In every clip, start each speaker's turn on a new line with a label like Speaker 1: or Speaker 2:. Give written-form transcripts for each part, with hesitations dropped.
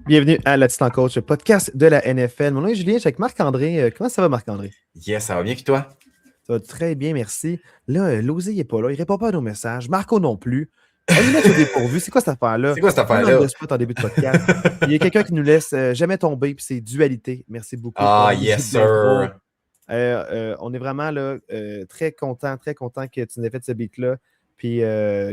Speaker 1: Bienvenue à l'Assistant Coach, le podcast de la NFL. Mon nom est Julien, je suis avec Marc-André. Comment ça va, Marc-André?
Speaker 2: Yes, ça va bien que toi?
Speaker 1: Ça va très bien, merci. Là, Losé, il n'est pas là, il répond pas à nos messages. Marco non plus. On nous laisse au dépourvu. C'est quoi cette affaire-là?
Speaker 2: C'est quoi cette
Speaker 1: Un on
Speaker 2: affaire-là?
Speaker 1: the spot en début de podcast. Il y a quelqu'un qui nous laisse jamais tomber, puis c'est Dualité. Merci beaucoup pour
Speaker 2: Ah,
Speaker 1: la
Speaker 2: yes,
Speaker 1: musique d'intro.
Speaker 2: sir.
Speaker 1: On est vraiment là, très content que tu nous aies fait ce beat-là. Puis,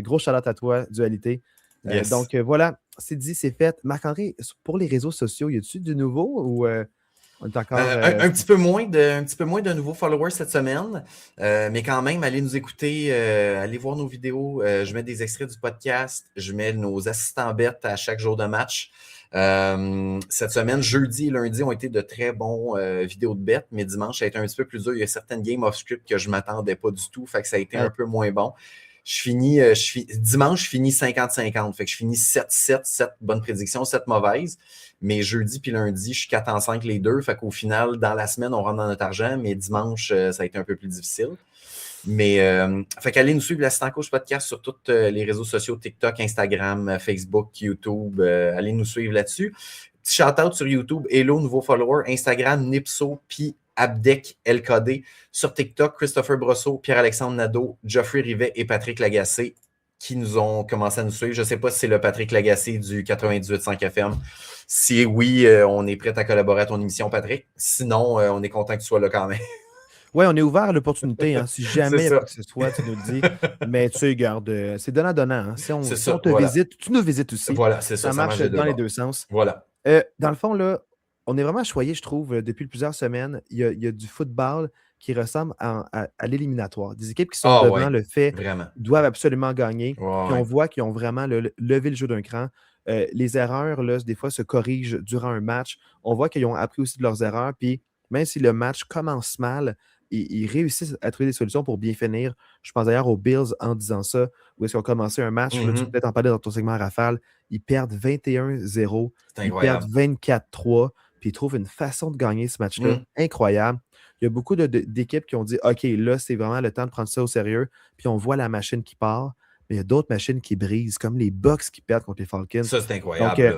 Speaker 1: gros shout-out à toi, Dualité.
Speaker 2: Yes.
Speaker 1: Voilà, c'est dit, c'est fait. Marc-André, pour les réseaux sociaux, y a-tu du nouveau ou on est encore.
Speaker 2: Un petit peu moins de nouveaux followers cette semaine, mais quand même, allez nous écouter, allez voir nos vidéos. Je mets des extraits du podcast, je mets nos assistants bêtes à chaque jour de match. Cette semaine, jeudi et lundi ont été de très bons vidéos de bêtes, mais dimanche, ça a été un petit peu plus dur. Il y a certaines games off script que je ne m'attendais pas du tout, fait que ça a été un peu moins bon. Dimanche, je finis 50-50. Fait que je finis 7-7, 7 bonnes prédictions, 7 mauvaises. Mais jeudi puis lundi, je suis 4-5 les deux. Fait qu'au final, dans la semaine, on rentre dans notre argent. Mais dimanche, ça a été un peu plus difficile. Mais fait qu'allez nous suivre l'Assistant Coach Podcast sur tous les réseaux sociaux, TikTok, Instagram, Facebook, YouTube. Allez nous suivre là-dessus. Petit shout-out sur YouTube, Hello, nouveau follower. Instagram, Nipso, puis Abdek LKD. Sur TikTok, Christopher Brosseau, Pierre-Alexandre Nadeau, Geoffrey Rivet et Patrick Lagacé qui nous ont commencé à nous suivre. Je ne sais pas si c'est le Patrick Lagacé du 98.5 FM. Si oui, on est prêt à collaborer à ton émission, Patrick. Sinon, on est content que tu sois là quand même.
Speaker 1: Oui, on est ouvert à l'opportunité. Hein. Si jamais il y a quoi que ce soit, tu nous le dis. Mais tu sais, garde, c'est donnant-donnant. Hein. Si on te visite, tu nous visites aussi.
Speaker 2: Voilà, c'est ça.
Speaker 1: Ça marche dans les deux sens.
Speaker 2: Voilà.
Speaker 1: Dans le fond, là, on est vraiment choyé, je trouve, depuis plusieurs semaines. Il y a du football qui ressemble à l'éliminatoire. Des équipes qui sont devant le fait doivent absolument gagner. Puis on voit qu'ils ont vraiment levé le jeu d'un cran. Les erreurs, là, des fois, se corrigent durant un match. On voit qu'ils ont appris aussi de leurs erreurs. Puis même si le match commence mal, ils réussissent à trouver des solutions pour bien finir. Je pense d'ailleurs aux Bills en disant ça, où est-ce qu'ils ont commencé un match, là, tu peux peut-être en parler dans ton segment Rafale, ils perdent 21-0, ils perdent 24-3, puis ils trouvent une façon de gagner ce match-là incroyable. Il y a beaucoup d'équipes qui ont dit « OK, là, c'est vraiment le temps de prendre ça au sérieux », puis on voit la machine qui part, mais il y a d'autres machines qui brisent, comme les Bucks qui perdent contre les Falcons.
Speaker 2: Ça, c'est incroyable.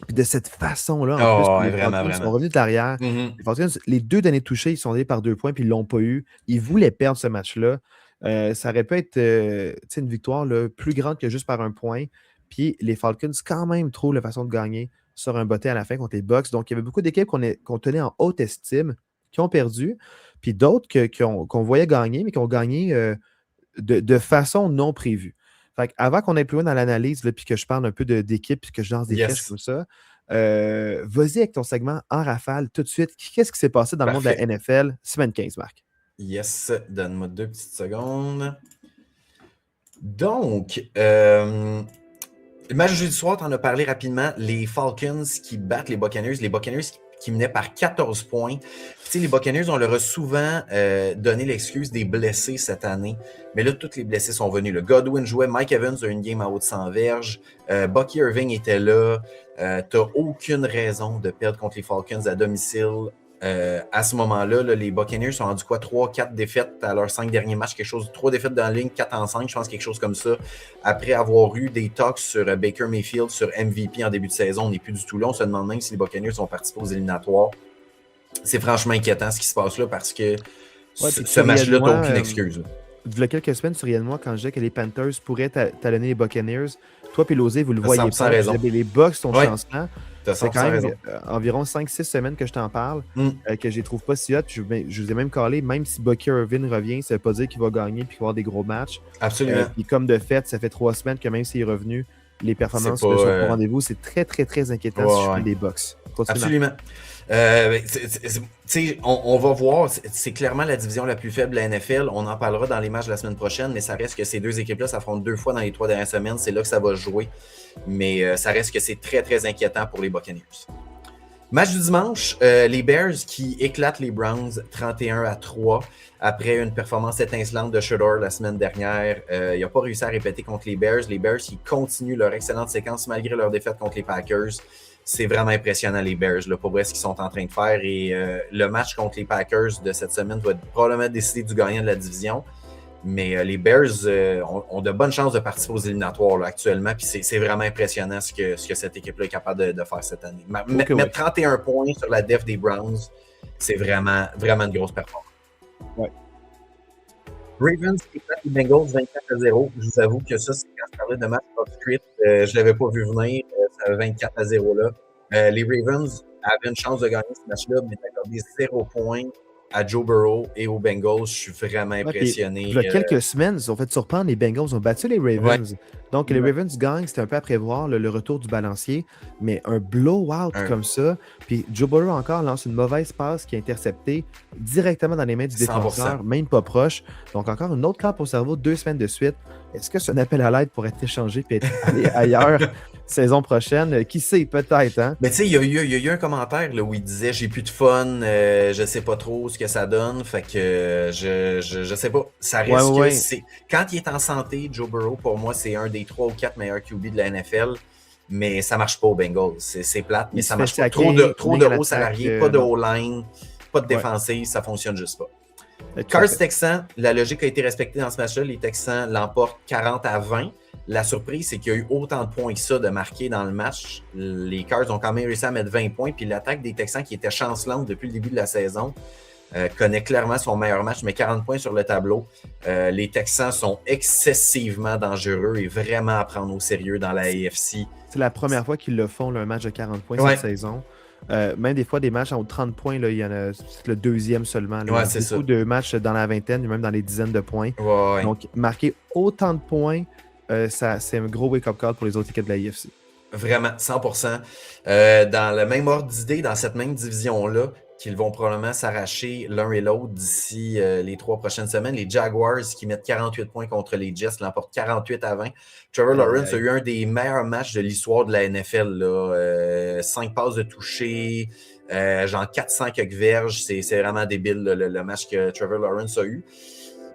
Speaker 1: Puis de cette façon-là, en plus, les Falcons sont revenus de l'arrière. Les Falcons, les deux derniers touchés, ils sont allés par 2 points, puis ils ne l'ont pas eu. Ils voulaient perdre ce match-là. Ça aurait pu être une victoire là, plus grande que juste par 1 point. Puis les Falcons, quand même, trouvent la façon de gagner sur un botté à la fin contre les Bucks. Donc, il y avait beaucoup d'équipes qu'on tenait en haute estime, qui ont perdu, puis d'autres qu'on voyait gagner, mais qui ont gagné de façon non prévue. Fait avant qu'on aille plus loin dans l'analyse, puis que je parle un peu d'équipe, puis que je lance des flèches comme ça, vas-y avec ton segment en rafale tout de suite. Qu'est-ce qui s'est passé dans le monde de la NFL, semaine 15, Marc?
Speaker 2: Yes, donne-moi 2 petites secondes. Donc, le match de jeudi soir, tu en as parlé rapidement. Les Falcons qui battent les Buccaneers qui menaient par 14 points. Tu sais, les Buccaneers, on leur a souvent donné l'excuse des blessés cette année. Mais là, tous les blessés sont venus. Le Godwin jouait, Mike Evans a une game à haut de 100 verges. Bucky Irving était là. Tu n'as aucune raison de perdre contre les Falcons à domicile. À ce moment-là, les Buccaneers sont rendus 3-4 défaites à leurs 5 derniers matchs, 3 défaites dans la ligne, 4-5, je pense quelque chose comme ça. Après avoir eu des talks sur Baker Mayfield, sur MVP en début de saison, on n'est plus du tout là. On se demande même si les Buccaneers sont participés aux éliminatoires. C'est franchement inquiétant ce qui se passe là parce que ce match-là, tu n'as aucune excuse.
Speaker 1: Il y a quelques semaines, tu riais de moi quand je disais que les Panthers pourraient talonner les Buccaneers. Toi et Losé, vous le voyez pas.
Speaker 2: Raison.
Speaker 1: Les Bucks sont chancelants.
Speaker 2: C'est quand même
Speaker 1: environ 5-6 semaines que je t'en parle, que je les trouve pas si hot. Je vous ai même calé, même si Bucky Irving revient, ça veut pas dire qu'il va gagner et qu'il va avoir des gros matchs.
Speaker 2: Absolument.
Speaker 1: Puis comme de fait, ça fait 3 semaines que même s'il est revenu, les performances ne sont pas au rendez-vous. C'est très, très, très inquiétant si je fais des Bucks.
Speaker 2: Absolument. On va voir, c'est clairement la division la plus faible de la NFL. On en parlera dans les matchs de la semaine prochaine, mais ça reste que ces deux équipes-là s'affrontent 2 fois dans les 3 dernières semaines. C'est là que ça va jouer. Mais ça reste que c'est très, très inquiétant pour les Buccaneers. Match du dimanche, les Bears qui éclatent les Browns 31-3 après une performance étincelante de Shedeur la semaine dernière. Il n'a pas réussi à répéter contre les Bears. Les Bears qui continuent leur excellente séquence malgré leur défaite contre les Packers. C'est vraiment impressionnant, les Bears, là, pour vrai, ce qu'ils sont en train de faire. Et le match contre les Packers de cette semaine va probablement décider du gagnant de la division. Mais les Bears ont de bonnes chances de participer aux éliminatoires là, actuellement. Puis c'est vraiment impressionnant ce que cette équipe-là est capable de faire cette année. Mettre 31 points sur la def des Browns, c'est vraiment, vraiment une grosse performance.
Speaker 1: Ouais.
Speaker 2: Ravens qui battent les Bengals 24-0. Je vous avoue que ça, c'est quand je parlais de match off-script. Je ne l'avais pas vu venir, ça 24-0 là. Les Ravens avaient une chance de gagner ce match-là, mais accordé 0 points à Joe Burrow et aux Bengals. Je suis vraiment impressionné.
Speaker 1: Il y a quelques semaines, ils ont fait surprendre les Bengals. Ils ont battu les Ravens. Ouais. Donc, les Ravens gagnent. C'était un peu à prévoir le retour du balancier. Mais un blowout comme ça. Puis Joe Burrow encore lance une mauvaise passe qui est interceptée directement dans les mains du défenseur, même pas proche. Donc, encore une autre claque au cerveau 2 semaines de suite. Est-ce que c'est un appel à l'aide pour être échangé et être allé ailleurs saison prochaine? Qui sait, peut-être. Hein?
Speaker 2: Mais tu sais, il y a eu un commentaire là, où il disait « J'ai plus de fun, je sais pas trop ce que ça donne. » Fait que je sais pas. Ça reste que c'est... Quand il est en santé, Joe Burrow, pour moi, c'est un des 3 ou 4 meilleurs QB de la NFL. Mais ça marche pas aux Bengals. C'est plate, mais ça marche pas. Trop de hauts salariés, pas de O-line, pas de défensive, ça fonctionne juste pas. Cards-Texans, la logique a été respectée dans ce match-là. Les Texans l'emportent 40-20. La surprise, c'est qu'il y a eu autant de points que ça de marqués dans le match. Les Cards ont quand même réussi à mettre 20 points. Puis l'attaque des Texans, qui était chancelante depuis le début de la saison, connaît clairement son meilleur match, mais 40 points sur le tableau. Les Texans sont excessivement dangereux et vraiment à prendre au sérieux dans la AFC.
Speaker 1: C'est la première fois qu'ils le font, là, un match de 40 points cette saison. Même des fois, des matchs en haut de 30 points, là, il y en a le deuxième seulement. Là.
Speaker 2: Ouais,
Speaker 1: il y a beaucoup de matchs dans la vingtaine, même dans les dizaines de points. Donc, marquer autant de points, c'est un gros wake-up call pour les autres équipes de la IFC.
Speaker 2: Vraiment, 100%. Dans le même ordre d'idée, dans cette même division-là, qu'ils vont probablement s'arracher l'un et l'autre d'ici les 3 prochaines semaines. Les Jaguars qui mettent 48 points contre les Jets l'emportent 48-20. Trevor Lawrence a eu un des meilleurs matchs de l'histoire de la NFL. Là. 5 passes de toucher, genre 400 quelques verges. C'est vraiment débile le match que Trevor Lawrence a eu.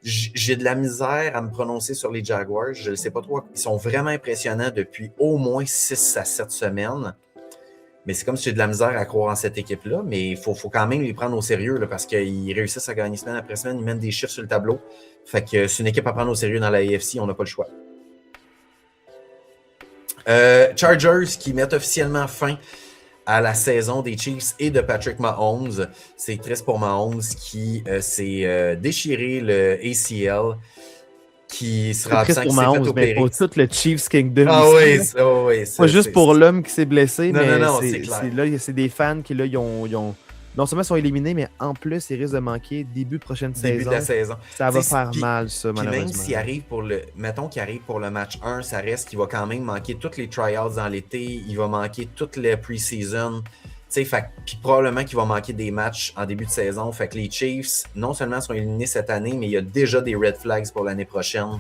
Speaker 2: J'ai de la misère à me prononcer sur les Jaguars. Je ne sais pas trop. Ils sont vraiment impressionnants depuis au moins 6 à 7 semaines. Mais c'est comme si j'ai de la misère à croire en cette équipe-là. Mais il faut quand même les prendre au sérieux là, parce qu'ils réussissent à gagner semaine après semaine. Ils mènent des chiffres sur le tableau. Fait que c'est une équipe à prendre au sérieux dans la AFC. On n'a pas le choix. Chargers qui mettent officiellement fin à la saison des Chiefs et de Patrick Mahomes. C'est triste pour Mahomes qui s'est déchiré le ACL. Qui sera absent, qui s'est fait opérer.
Speaker 1: Pour tout le Chiefs Kingdom.
Speaker 2: Ah oui, c'est
Speaker 1: pas juste pour l'homme qui s'est blessé,
Speaker 2: non,
Speaker 1: mais
Speaker 2: non, c'est clair.
Speaker 1: Là, c'est des fans qui là, ils ont non seulement sont éliminés, mais en plus, ils risquent de manquer début de prochaine saison.
Speaker 2: De la saison.
Speaker 1: Ça va faire mal, ça, malheureusement.
Speaker 2: Même s'il arrive mettons qu'il arrive pour le match 1, ça reste qu'il va quand même manquer toutes les tryouts dans l'été, il va manquer toutes les pre-season. Puis probablement qu'il va manquer des matchs en début de saison. Fait que les Chiefs, non seulement sont éliminés cette année, mais il y a déjà des red flags pour l'année prochaine.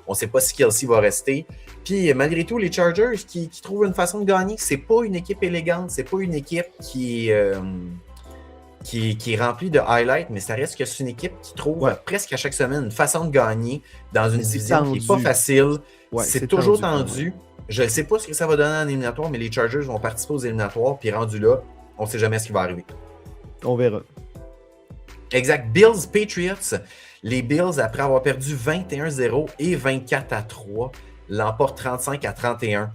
Speaker 2: On ne sait pas si Kelsey va rester. Puis malgré tout, les Chargers qui trouvent une façon de gagner, c'est pas une équipe élégante, c'est pas une équipe qui est remplie de highlights, mais ça reste que c'est une équipe qui trouve presque à chaque semaine une façon de gagner dans une division qui n'est pas facile. C'est toujours tendu. Je ne sais pas ce que ça va donner en éliminatoire, mais les Chargers vont participer aux éliminatoires, puis rendu là, on ne sait jamais ce qui va arriver.
Speaker 1: On verra.
Speaker 2: Exact. Bills, Patriots. Les Bills, après avoir perdu 21-0 et 24-3, l'emportent 35-31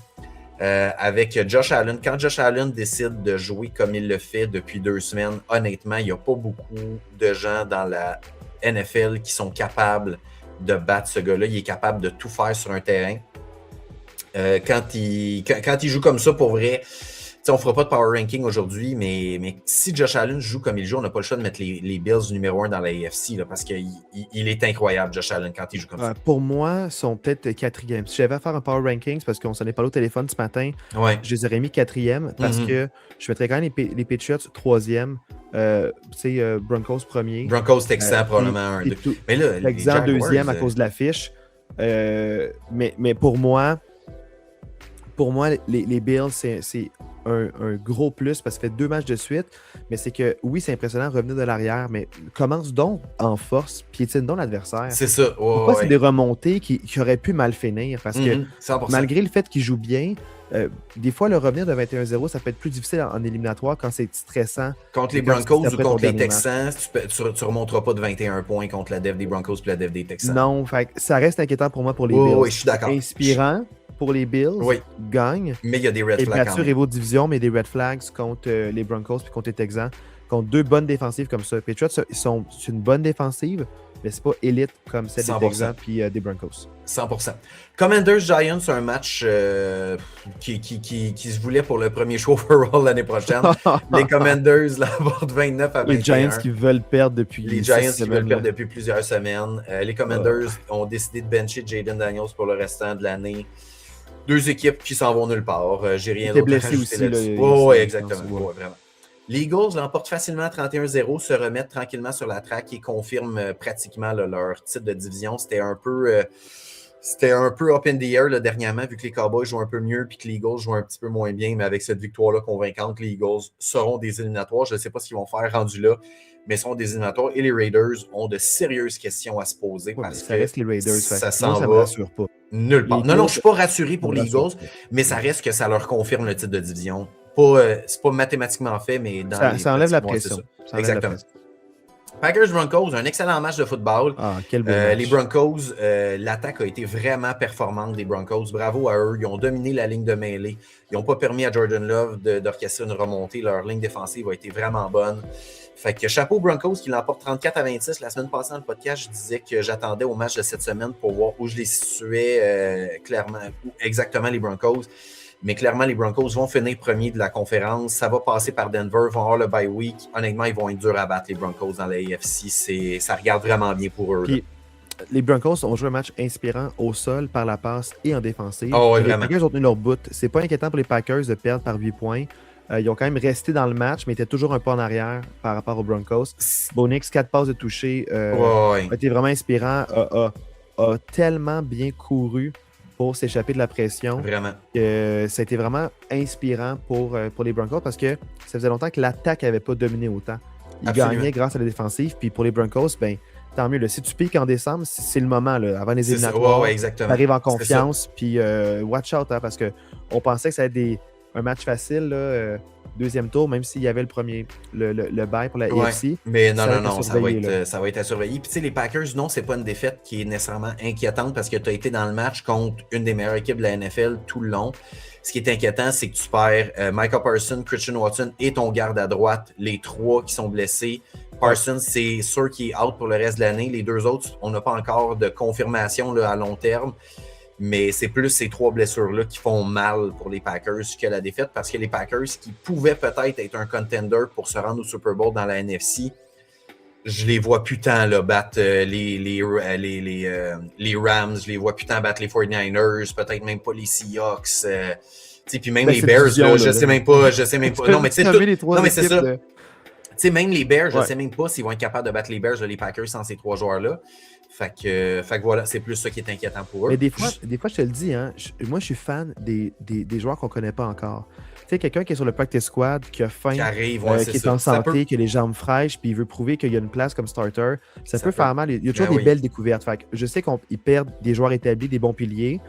Speaker 2: avec Josh Allen. Quand Josh Allen décide de jouer comme il le fait depuis 2 semaines, honnêtement, il n'y a pas beaucoup de gens dans la NFL qui sont capables de battre ce gars-là. Il est capable de tout faire sur un terrain. Quand il joue comme ça, pour vrai, on ne fera pas de power ranking aujourd'hui, mais si Josh Allen joue comme il joue, on n'a pas le choix de mettre les Bills numéro 1 dans la AFC là, parce qu'il est incroyable, Josh Allen, quand il joue comme ça.
Speaker 1: Pour moi, ils sont peut-être 4e. Si j'avais à faire un power ranking, parce qu'on s'en est parlé au téléphone ce matin, je les aurais mis 4e parce que je mettrais quand même les Patriots 3e. Broncos 1er.
Speaker 2: Broncos Texans probablement 1, 2. Mais là,
Speaker 1: Texans 2e à cause de l'affiche. Mais pour moi, les Bills, c'est un gros plus parce que ça fait 2 matchs de suite, mais c'est que oui, c'est impressionnant de revenir de l'arrière, mais commence donc en force, piétine donc l'adversaire.
Speaker 2: C'est ça.
Speaker 1: Pourquoi c'est des remontées qui auraient pu mal finir? Parce que
Speaker 2: 100%.
Speaker 1: malgré le fait qu'il joue bien, des fois, le revenir de 21-0, ça peut être plus difficile en éliminatoire quand c'est stressant.
Speaker 2: Contre les Broncos ou contre les Texans, tu ne remonteras pas de 21 points contre la def des Broncos et la def des Texans.
Speaker 1: Non, ça reste inquiétant pour moi pour les Bills.
Speaker 2: Oui, je suis d'accord.
Speaker 1: Inspirant pour les Bills, gagne.
Speaker 2: Mais il y a des red flags.
Speaker 1: Et bien sûr, rivaux de division, mais des red flags contre les Broncos puis contre les Texans, contre 2 bonnes défensives comme ça. Patriots, c'est une bonne défensive, mais c'est pas élite comme celle des Texans puis des Broncos.
Speaker 2: 100%. Commanders-Giants, c'est un match qui se voulait pour le premier show overall l'année prochaine. Les Commanders l'abordent 29-21.
Speaker 1: Les Giants qui veulent perdre depuis
Speaker 2: plusieurs semaines. Les Commanders ont décidé de bencher Jaden Daniels pour le restant de l'année. 2 équipes qui s'en vont nulle part. J'ai rien d'autre à rajouter là-dessus. Oui, exactement. Ouais, vraiment. Les Eagles l'emportent facilement 31-0, se remettent tranquillement sur la track et confirment pratiquement leur titre de division. C'était un peu up in the air là, dernièrement, vu que les Cowboys jouent un peu mieux et que les Eagles jouent un petit peu moins bien. Mais avec cette victoire-là convaincante, les Eagles seront des éliminatoires. Je ne sais pas ce qu'ils vont faire rendus là, mais seront des éliminatoires. Et les Raiders ont de sérieuses questions à se poser.
Speaker 1: Ouais,
Speaker 2: parce
Speaker 1: ça
Speaker 2: que
Speaker 1: reste les Raiders.
Speaker 2: Ça s'en
Speaker 1: va.
Speaker 2: me
Speaker 1: rassure pas.
Speaker 2: Nulle part. Non, je ne suis pas rassuré pour les Eagles, mais ça reste que ça leur confirme le titre de division. C'est pas mathématiquement fait, mais dans
Speaker 1: ça enlève la pression.
Speaker 2: Exactement. Packers-Broncos, un excellent match de football.
Speaker 1: Quel beau match.
Speaker 2: Les Broncos, l'attaque a été vraiment performante des Broncos. Bravo à eux. Ils ont dominé la ligne de mêlée. Ils n'ont pas permis à Jordan Love d'orchestrer une remontée. Leur ligne défensive a été vraiment bonne. Fait que chapeau Broncos qui l'emporte 34-26. La semaine passée dans le podcast, je disais que j'attendais au match de cette semaine pour voir où je les situais clairement, exactement les Broncos. Mais clairement, les Broncos vont finir premiers de la conférence. Ça va passer par Denver, vont avoir le bye week. Honnêtement, ils vont être durs à battre, les Broncos, dans la AFC. Ça regarde vraiment bien pour eux.
Speaker 1: Puis, les Broncos ont joué un match inspirant au sol, par la passe et en défensive.
Speaker 2: Oui,
Speaker 1: les Packers ont tenu leur bout. C'est pas inquiétant pour les Packers de perdre par 8 points. Ils ont quand même resté dans le match, mais étaient toujours un pas en arrière par rapport aux Broncos. Bo Nix, 4 passes de toucher, a été vraiment inspirant. A tellement bien couru pour s'échapper de la pression.
Speaker 2: Vraiment.
Speaker 1: Ça a été vraiment inspirant pour les Broncos parce que ça faisait longtemps que l'attaque n'avait pas dominé autant. Ils gagnaient grâce à la défensive. Puis pour les Broncos, tant mieux. Là, si tu piques en décembre, c'est le moment. Là, avant les éliminatoires, tu arrives en confiance. Puis watch out, parce qu'on pensait que ça allait être un match facile, là, deuxième tour, même s'il y avait le bail pour la AFC.
Speaker 2: Mais non, ça va être à surveiller. Puis tu sais, les Packers, non, c'est pas une défaite qui est nécessairement inquiétante parce que tu as été dans le match contre une des meilleures équipes de la NFL tout le long. Ce qui est inquiétant, c'est que tu perds Micah Parsons, Christian Watson et ton garde à droite, les 3 qui sont blessés. Parsons, c'est sûr qu'il est out pour le reste de l'année. Les 2 autres, on n'a pas encore de confirmation là, à long terme. Mais c'est plus ces 3 blessures-là qui font mal pour les Packers que la défaite, parce que les Packers, qui pouvaient peut-être être un contender pour se rendre au Super Bowl dans la NFC, je les vois plus tant là, battre les Rams, je les vois plus tant battre les 49ers, peut-être même pas les Seahawks, puis même les Bears, là, je sais même pas. Non, mais c'est ça. Même les Bears, je sais même pas s'ils vont être capables de battre les Bears, les Packers, sans ces 3 joueurs-là. Fait que voilà, c'est plus ça qui est inquiétant pour eux.
Speaker 1: Mais des fois, je te le dis, moi, je suis fan des joueurs qu'on ne connaît pas encore. Tu sais, quelqu'un qui est sur le practice squad, qui a faim, qui est en santé, qui a les jambes fraîches, puis il veut prouver qu'il y a une place comme starter, ça peut faire mal. Il y a toujours des belles découvertes. Fait que je sais qu'ils perdent des joueurs établis, des bons piliers,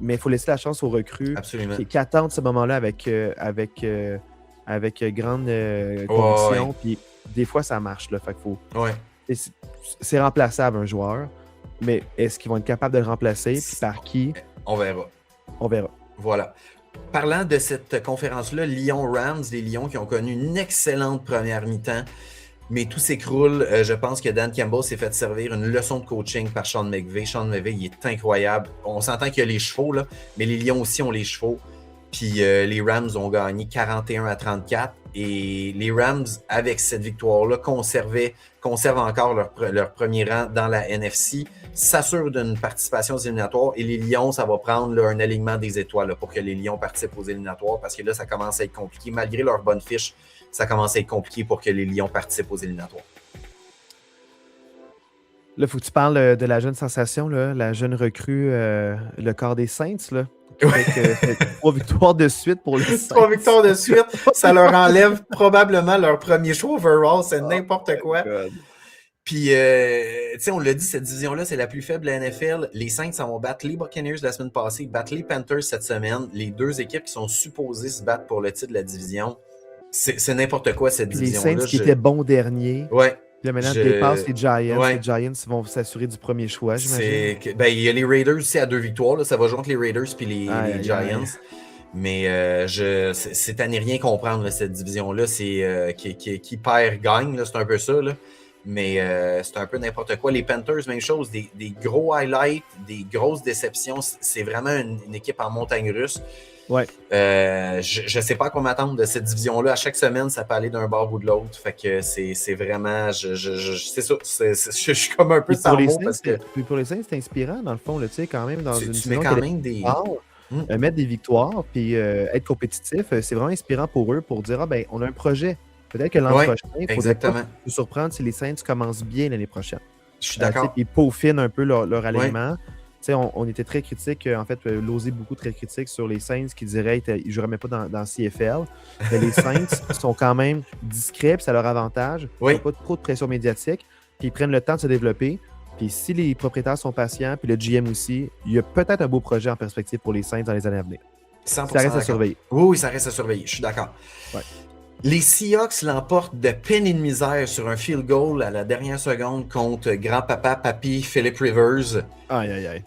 Speaker 1: mais il faut laisser la chance aux recrues qui attendent ce moment-là avec grande conviction. Puis des fois, ça marche. Là, fait qu'il faut... C'est remplaçable un joueur, mais est-ce qu'ils vont être capables de le remplacer? Puis par qui?
Speaker 2: On verra. Voilà. Parlant de cette conférence-là, Lyon-Rams, les Lions qui ont connu une excellente première mi-temps, mais tout s'écroule. Je pense que Dan Campbell s'est fait servir une leçon de coaching par Sean McVay. Sean McVay, il est incroyable. On s'entend qu'il y a les chevaux, là, mais les Lions aussi ont les chevaux. Puis les Rams ont gagné 41-34. Et les Rams, avec cette victoire-là, conservent encore leur premier rang dans la NFC, s'assurent d'une participation aux éliminatoires. Et les Lions, ça va prendre là, un alignement des étoiles là, pour que les Lions participent aux éliminatoires, parce que là, ça commence à être compliqué. Malgré leur bonne fiche, ça commence à être compliqué pour que les Lions participent aux éliminatoires.
Speaker 1: Là, faut que tu parles de la jeune sensation, là, la jeune recrue, le corps des Saints, là. Fait 3 victoires de suite pour les Saints.
Speaker 2: 3 victoires de suite, ça leur enlève probablement leur premier choix overall, c'est n'importe quoi.
Speaker 1: God.
Speaker 2: Puis, tu sais, on l'a dit, cette division-là, c'est la plus faible de la NFL. Les Saints s'en vont battre les Buccaneers la semaine passée, battre les Panthers cette semaine. Les deux équipes qui sont supposées se battre pour le titre de la division. C'est n'importe quoi, cette division-là.
Speaker 1: Les Saints qui étaient bons derniers.
Speaker 2: Ouais.
Speaker 1: Puis là, maintenant, dépassent les Giants. Ouais. Les Giants vont s'assurer du premier choix, j'imagine.
Speaker 2: Ben, il y a les Raiders aussi à 2 victoires. Là. Ça va jouer entre les Raiders et les Giants. Mais c'est à n'y rien comprendre, là, cette division-là. C'est qui perd, gagne. C'est un peu ça. Là. Mais c'est un peu n'importe quoi. Les Panthers, même chose. Des gros highlights, des grosses déceptions. C'est vraiment une équipe en montagne russe.
Speaker 1: Ouais.
Speaker 2: Je sais pas à quoi m'attendre de cette division-là. À chaque semaine, ça peut aller d'un bord ou de l'autre. Fait que c'est vraiment. C'est ça. Je suis comme un peu sans mots parce que.
Speaker 1: Puis pour les Saints, c'est inspirant, dans le fond, tu sais, quand même, dans une
Speaker 2: tu mets quand même des.
Speaker 1: Mettre des victoires puis être compétitif, c'est vraiment inspirant pour eux pour dire ben on a un projet. Peut-être que l'an prochain, il faudrait pas nous surprendre si les Saints commencent bien l'année prochaine.
Speaker 2: Je suis d'accord.
Speaker 1: Ils peaufinent un peu leur alignement. On était très critiques, en fait, l'osé beaucoup très critique sur les Saints qui diraient qu'ils ne joueraient même pas dans CFL. Mais les Saints sont quand même discrets, puis c'est à leur avantage. Ils n'ont pas trop de pression médiatique, puis ils prennent le temps de se développer. Puis si les propriétaires sont patients, puis le GM aussi, il y a peut-être un beau projet en perspective pour les Saints dans les années à venir.
Speaker 2: 100%
Speaker 1: ça reste à surveiller.
Speaker 2: Oui, ça reste à surveiller. Je suis d'accord.
Speaker 1: Ouais.
Speaker 2: Les Seahawks l'emportent de peine et de misère sur un field goal à la dernière seconde contre grand-papa, papy, Philip Rivers.
Speaker 1: Aïe.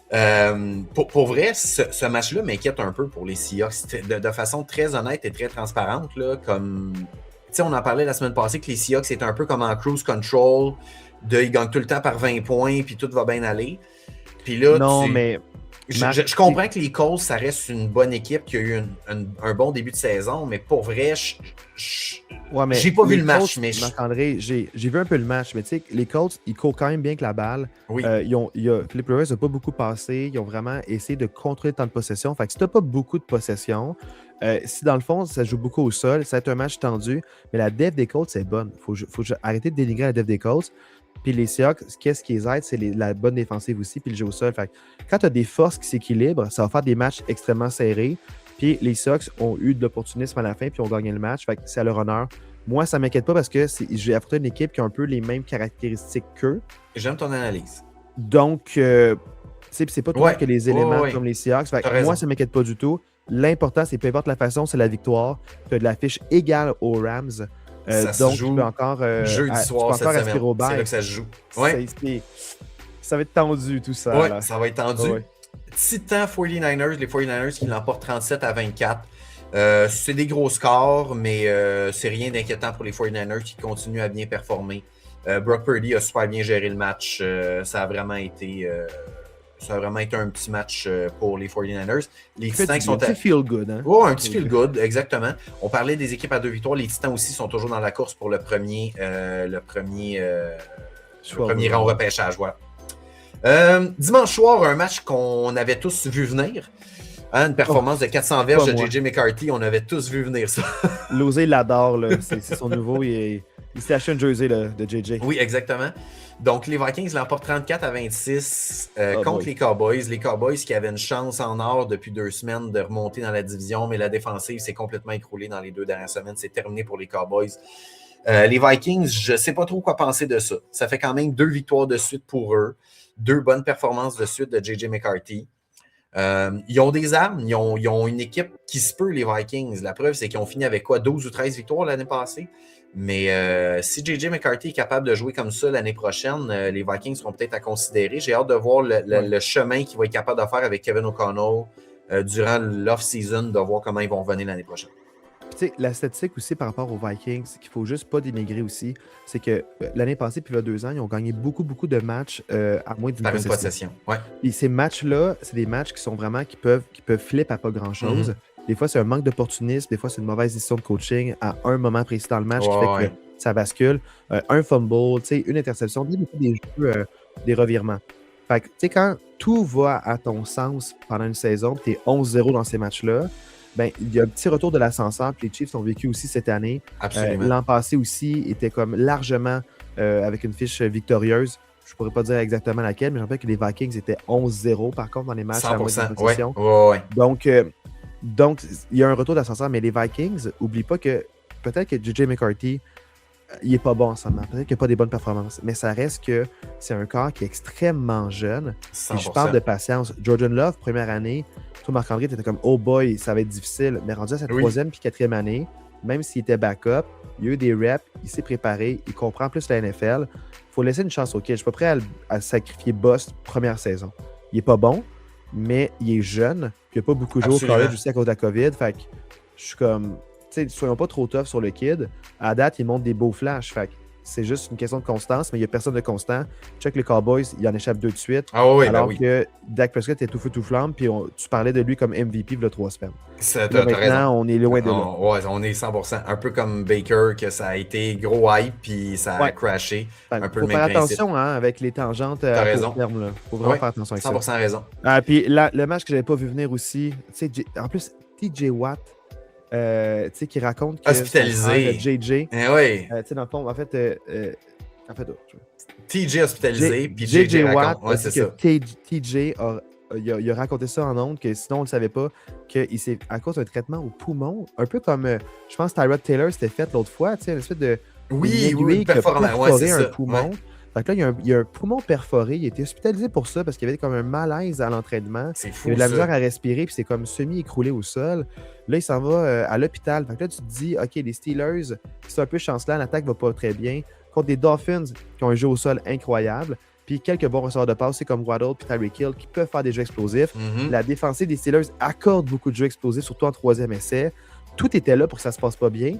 Speaker 2: Pour vrai, ce match-là m'inquiète un peu pour les Seahawks de façon très honnête et très transparente. Là, comme, on en parlait la semaine passée que les Seahawks étaient un peu comme en cruise control, ils gagnent tout le temps par 20 points puis tout va bien aller. Puis là,
Speaker 1: mais...
Speaker 2: Je comprends que les Colts, ça reste une bonne équipe qui a eu un bon début de saison, mais pour vrai, j'ai pas vu le match.
Speaker 1: Mais Marc-André, j'ai vu un peu le match, mais tu sais, les Colts, ils courent quand même bien avec la balle.
Speaker 2: Oui.
Speaker 1: Philip Rivers n'a pas beaucoup passé. Ils ont vraiment essayé de contrôler le temps de possession. Fait que si tu n'as pas beaucoup de possession, si dans le fond, ça joue beaucoup au sol, ça va être un match tendu, mais la def des Colts, c'est bonne. Faut arrêter de dénigrer la def des Colts. Puis les Seahawks, qu'est-ce qui les aide? C'est la bonne défensive aussi, puis le jeu au sol. Fait que quand tu as des forces qui s'équilibrent, ça va faire des matchs extrêmement serrés. Puis les Seahawks ont eu de l'opportunisme à la fin, puis ont gagné le match. Fait que c'est à leur honneur. Moi, ça ne m'inquiète pas parce que j'ai affronté une équipe qui a un peu les mêmes caractéristiques qu'eux.
Speaker 2: J'aime ton analyse.
Speaker 1: Donc, c'est pas toujours que les éléments comme les Seahawks. Fait que moi, ça ne m'inquiète pas du tout. L'important, c'est peu importe la façon, c'est la victoire. Tu as de la fiche égale aux Rams. Donc, tu peux encore,
Speaker 2: jeudi soir, cette semaine. C'est là que ça se joue. Ouais.
Speaker 1: Ça va être tendu, tout ça.
Speaker 2: Oui, ça va être tendu. Titan 49ers, les 49ers qui l'emportent 37-24. C'est des gros scores, mais c'est rien d'inquiétant pour les 49ers qui continuent à bien performer. Brock Purdy a super bien géré le match. Ça a vraiment été un petit match pour les 49ers. Les Titans qui sont
Speaker 1: un petit feel good. Hein?
Speaker 2: Oh, un petit feel good, exactement. On parlait des équipes à 2 victoires. Les Titans aussi sont toujours dans la course pour le premier rang au repêchage. Voilà. Dimanche soir, un match qu'on avait tous vu venir. Une performance de 400 verges de JJ McCarthy. On avait tous vu venir ça.
Speaker 1: Losey l'adore. C'est son nouveau. Il s'est acheté un jersey de JJ.
Speaker 2: Oui, exactement. Donc, les Vikings l'emportent 34-26 contre les Cowboys. Les Cowboys qui avaient une chance en or depuis 2 semaines de remonter dans la division, mais la défensive s'est complètement écroulée dans les 2 dernières semaines. C'est terminé pour les Cowboys. Les Vikings, je ne sais pas trop quoi penser de ça. Ça fait quand même 2 victoires de suite pour eux. 2 bonnes performances de suite de JJ McCarthy. Ils ont des armes. Ils ont une équipe qui se peut, les Vikings. La preuve, c'est qu'ils ont fini avec 12 ou 13 victoires l'année passée. Mais si JJ McCarthy est capable de jouer comme ça l'année prochaine, les Vikings seront peut-être à considérer. J'ai hâte de voir le chemin qu'il va être capable de faire avec Kevin O'Connell durant l'off-season, de voir comment ils vont revenir l'année prochaine.
Speaker 1: Tu sais, la statistique aussi par rapport aux Vikings, qu'il ne faut juste pas dénigrer aussi, c'est que l'année passée, puis il y a 2 ans, ils ont gagné beaucoup de matchs à moins d'une
Speaker 2: possession. Ouais.
Speaker 1: Et ces matchs-là, c'est des matchs qui sont vraiment qui peuvent flip à pas grand-chose. Des fois, c'est un manque d'opportunisme. Des fois, c'est une mauvaise décision de coaching à un moment précis dans le match qui fait que ça bascule. Un fumble, une interception, des jeux, des revirements. Fait que, tu sais, quand tout va à ton sens pendant une saison, tu es 11-0 dans ces matchs-là, ben, il y a un petit retour de l'ascenseur que les Chiefs ont vécu aussi cette année.
Speaker 2: Absolument.
Speaker 1: L'an passé aussi était comme largement avec une fiche victorieuse. je pourrais pas dire exactement laquelle, mais je rappelle que les Vikings étaient 11-0 par contre dans les matchs à moitié de possession.
Speaker 2: Ouais.
Speaker 1: Donc, il y a un retour d'ascenseur, mais les Vikings, n'oublie pas que peut-être que JJ McCarthy, il est pas bon en ce moment. Peut-être qu'il n'a pas des bonnes performances, mais ça reste que c'est un corps qui est extrêmement jeune. Et je parle de patience. Jordan Love, première année, toi, Marc-André, tu étais comme, oh boy, ça va être difficile. Mais rendu à sa troisième puis quatrième année, même s'il était backup, il y a eu des reps, il s'est préparé, il comprend plus la NFL. Il faut laisser une chance au kid. Je suis pas prêt à sacrifier Boss première saison. Il est pas bon, mais il est jeune. Puis il n'y a pas beaucoup joué au college aussi à cause de la COVID. Fait que je suis comme, tu sais, soyons pas trop tough sur le kid. À date, il montre des beaux flashs. Fait que c'est juste une question de constance, mais il n'y a personne de constant. Check les Cowboys, il en échappe 2 de suite. Alors que Dak Prescott est tout feu tout flamme, puis tu parlais de lui comme MVP il y a 3 semaines. Là, maintenant, on est loin de là.
Speaker 2: Ouais, on est 100%. Un peu comme Baker, que ça a été gros hype, puis ça a crashé. Un peu le même principe.
Speaker 1: Faut faire attention avec les tangentes à court terme. Là. Faut vraiment faire attention avec
Speaker 2: 100%
Speaker 1: ça.
Speaker 2: raison.
Speaker 1: Puis le match que j'avais pas vu venir aussi, en plus, TJ Watt, qui raconte que
Speaker 2: hospitalisé.
Speaker 1: JJ.
Speaker 2: Oui.
Speaker 1: Dans le fond, en fait,
Speaker 2: TJ hospitalisé, puis
Speaker 1: JJ Watt
Speaker 2: ouais, c'est ça.
Speaker 1: TJ il a raconté ça en ondes, que sinon on ne le savait pas, que c'est à cause d'un traitement au poumon, un peu comme, je pense, Tyrod Taylor s'était fait l'autre fois, une espèce de
Speaker 2: aiguille qui a
Speaker 1: perforé un poumon. Fait que là, il y a un poumon perforé. Il a été hospitalisé pour ça parce qu'il y avait comme un malaise à l'entraînement.
Speaker 2: C'est fou,
Speaker 1: il avait de la misère à respirer, puis c'est comme semi-écroulé au sol. Là, il s'en va à l'hôpital. Fait que là, tu te dis, OK, les Steelers, c'est un peu chancelant, l'attaque va pas très bien. Contre des Dolphins qui ont un jeu au sol incroyable. Puis quelques bons receveurs de passe, c'est comme Waddle et Tyreek Hill qui peuvent faire des jeux explosifs. La défensive des Steelers accorde beaucoup de jeux explosifs, surtout en troisième essai. Tout était là pour que ça se passe pas bien.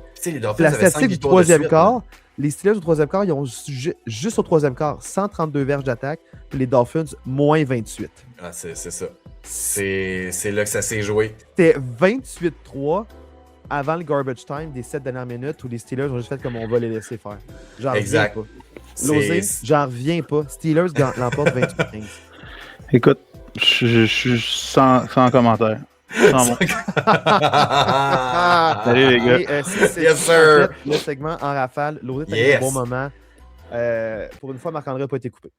Speaker 1: La statistique du troisième quart, les Steelers au troisième quart, ils ont juste au troisième quart 132 verges d'attaque, puis les Dolphins, moins 28.
Speaker 2: Ah, c'est ça. C'est là que ça s'est joué.
Speaker 1: C'était 28-3 avant le garbage time des 7 dernières minutes où les Steelers ont juste fait comme on va les laisser faire. J'en reviens pas. Losé, j'en reviens pas. Steelers l'emportent 28-15.
Speaker 3: Écoute, je suis sans commentaire. Salut les gars.
Speaker 2: Yes, sir.
Speaker 1: Le segment en rafale, Losé, t'as eu un bon moment. Pour une fois, Marc-André n'a pas été coupé.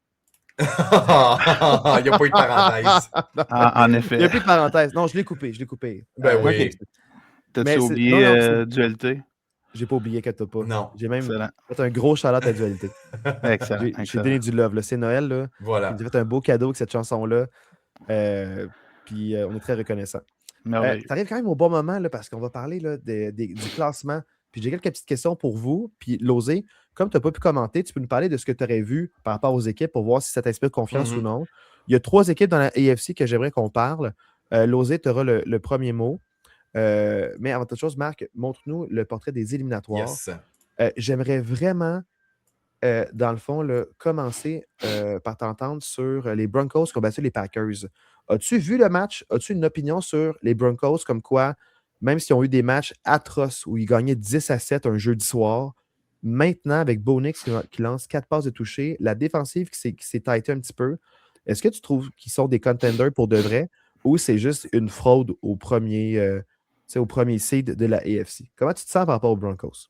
Speaker 2: Il n'y a pas eu de parenthèse.
Speaker 3: En effet.
Speaker 1: Il n'y a plus de parenthèse. Non, je l'ai coupé.
Speaker 2: Ben oui.
Speaker 3: T'as-tu oublié Dualité?
Speaker 1: J'ai pas oublié que t'as pas.
Speaker 2: Non.
Speaker 1: J'ai même fait un gros shout-out à Dualité.
Speaker 3: Excellent.
Speaker 1: J'ai donné du love. Là. C'est Noël. Là.
Speaker 2: Voilà.
Speaker 1: J'ai fait un beau cadeau avec cette chanson-là. Puis on est très reconnaissants. T'arrives quand même au bon moment là, parce qu'on va parler là, du classement. Puis j'ai quelques petites questions pour vous. Puis Losé, comme tu n'as pas pu commenter, tu peux nous parler de ce que tu aurais vu par rapport aux équipes pour voir si ça t'inspire confiance ou non. Il y a 3 équipes dans la AFC que j'aimerais qu'on parle. Losé, tu auras le premier mot. Mais avant toute chose, Marc, montre-nous le portrait des éliminatoires.
Speaker 2: Yes.
Speaker 1: J'aimerais vraiment, dans le fond, commencer par t'entendre sur les Broncos qui ont battu les Packers. As-tu vu le match? As-tu une opinion sur les Broncos comme quoi, même s'ils ont eu des matchs atroces où ils gagnaient 10-7 un jeudi soir, maintenant, avec Bo Nix qui lance 4 passes de toucher, la défensive qui s'est tightée un petit peu, est-ce que tu trouves qu'ils sont des contenders pour de vrai ou c'est juste une fraude au premier seed de la AFC? Comment tu te sens par rapport aux Broncos?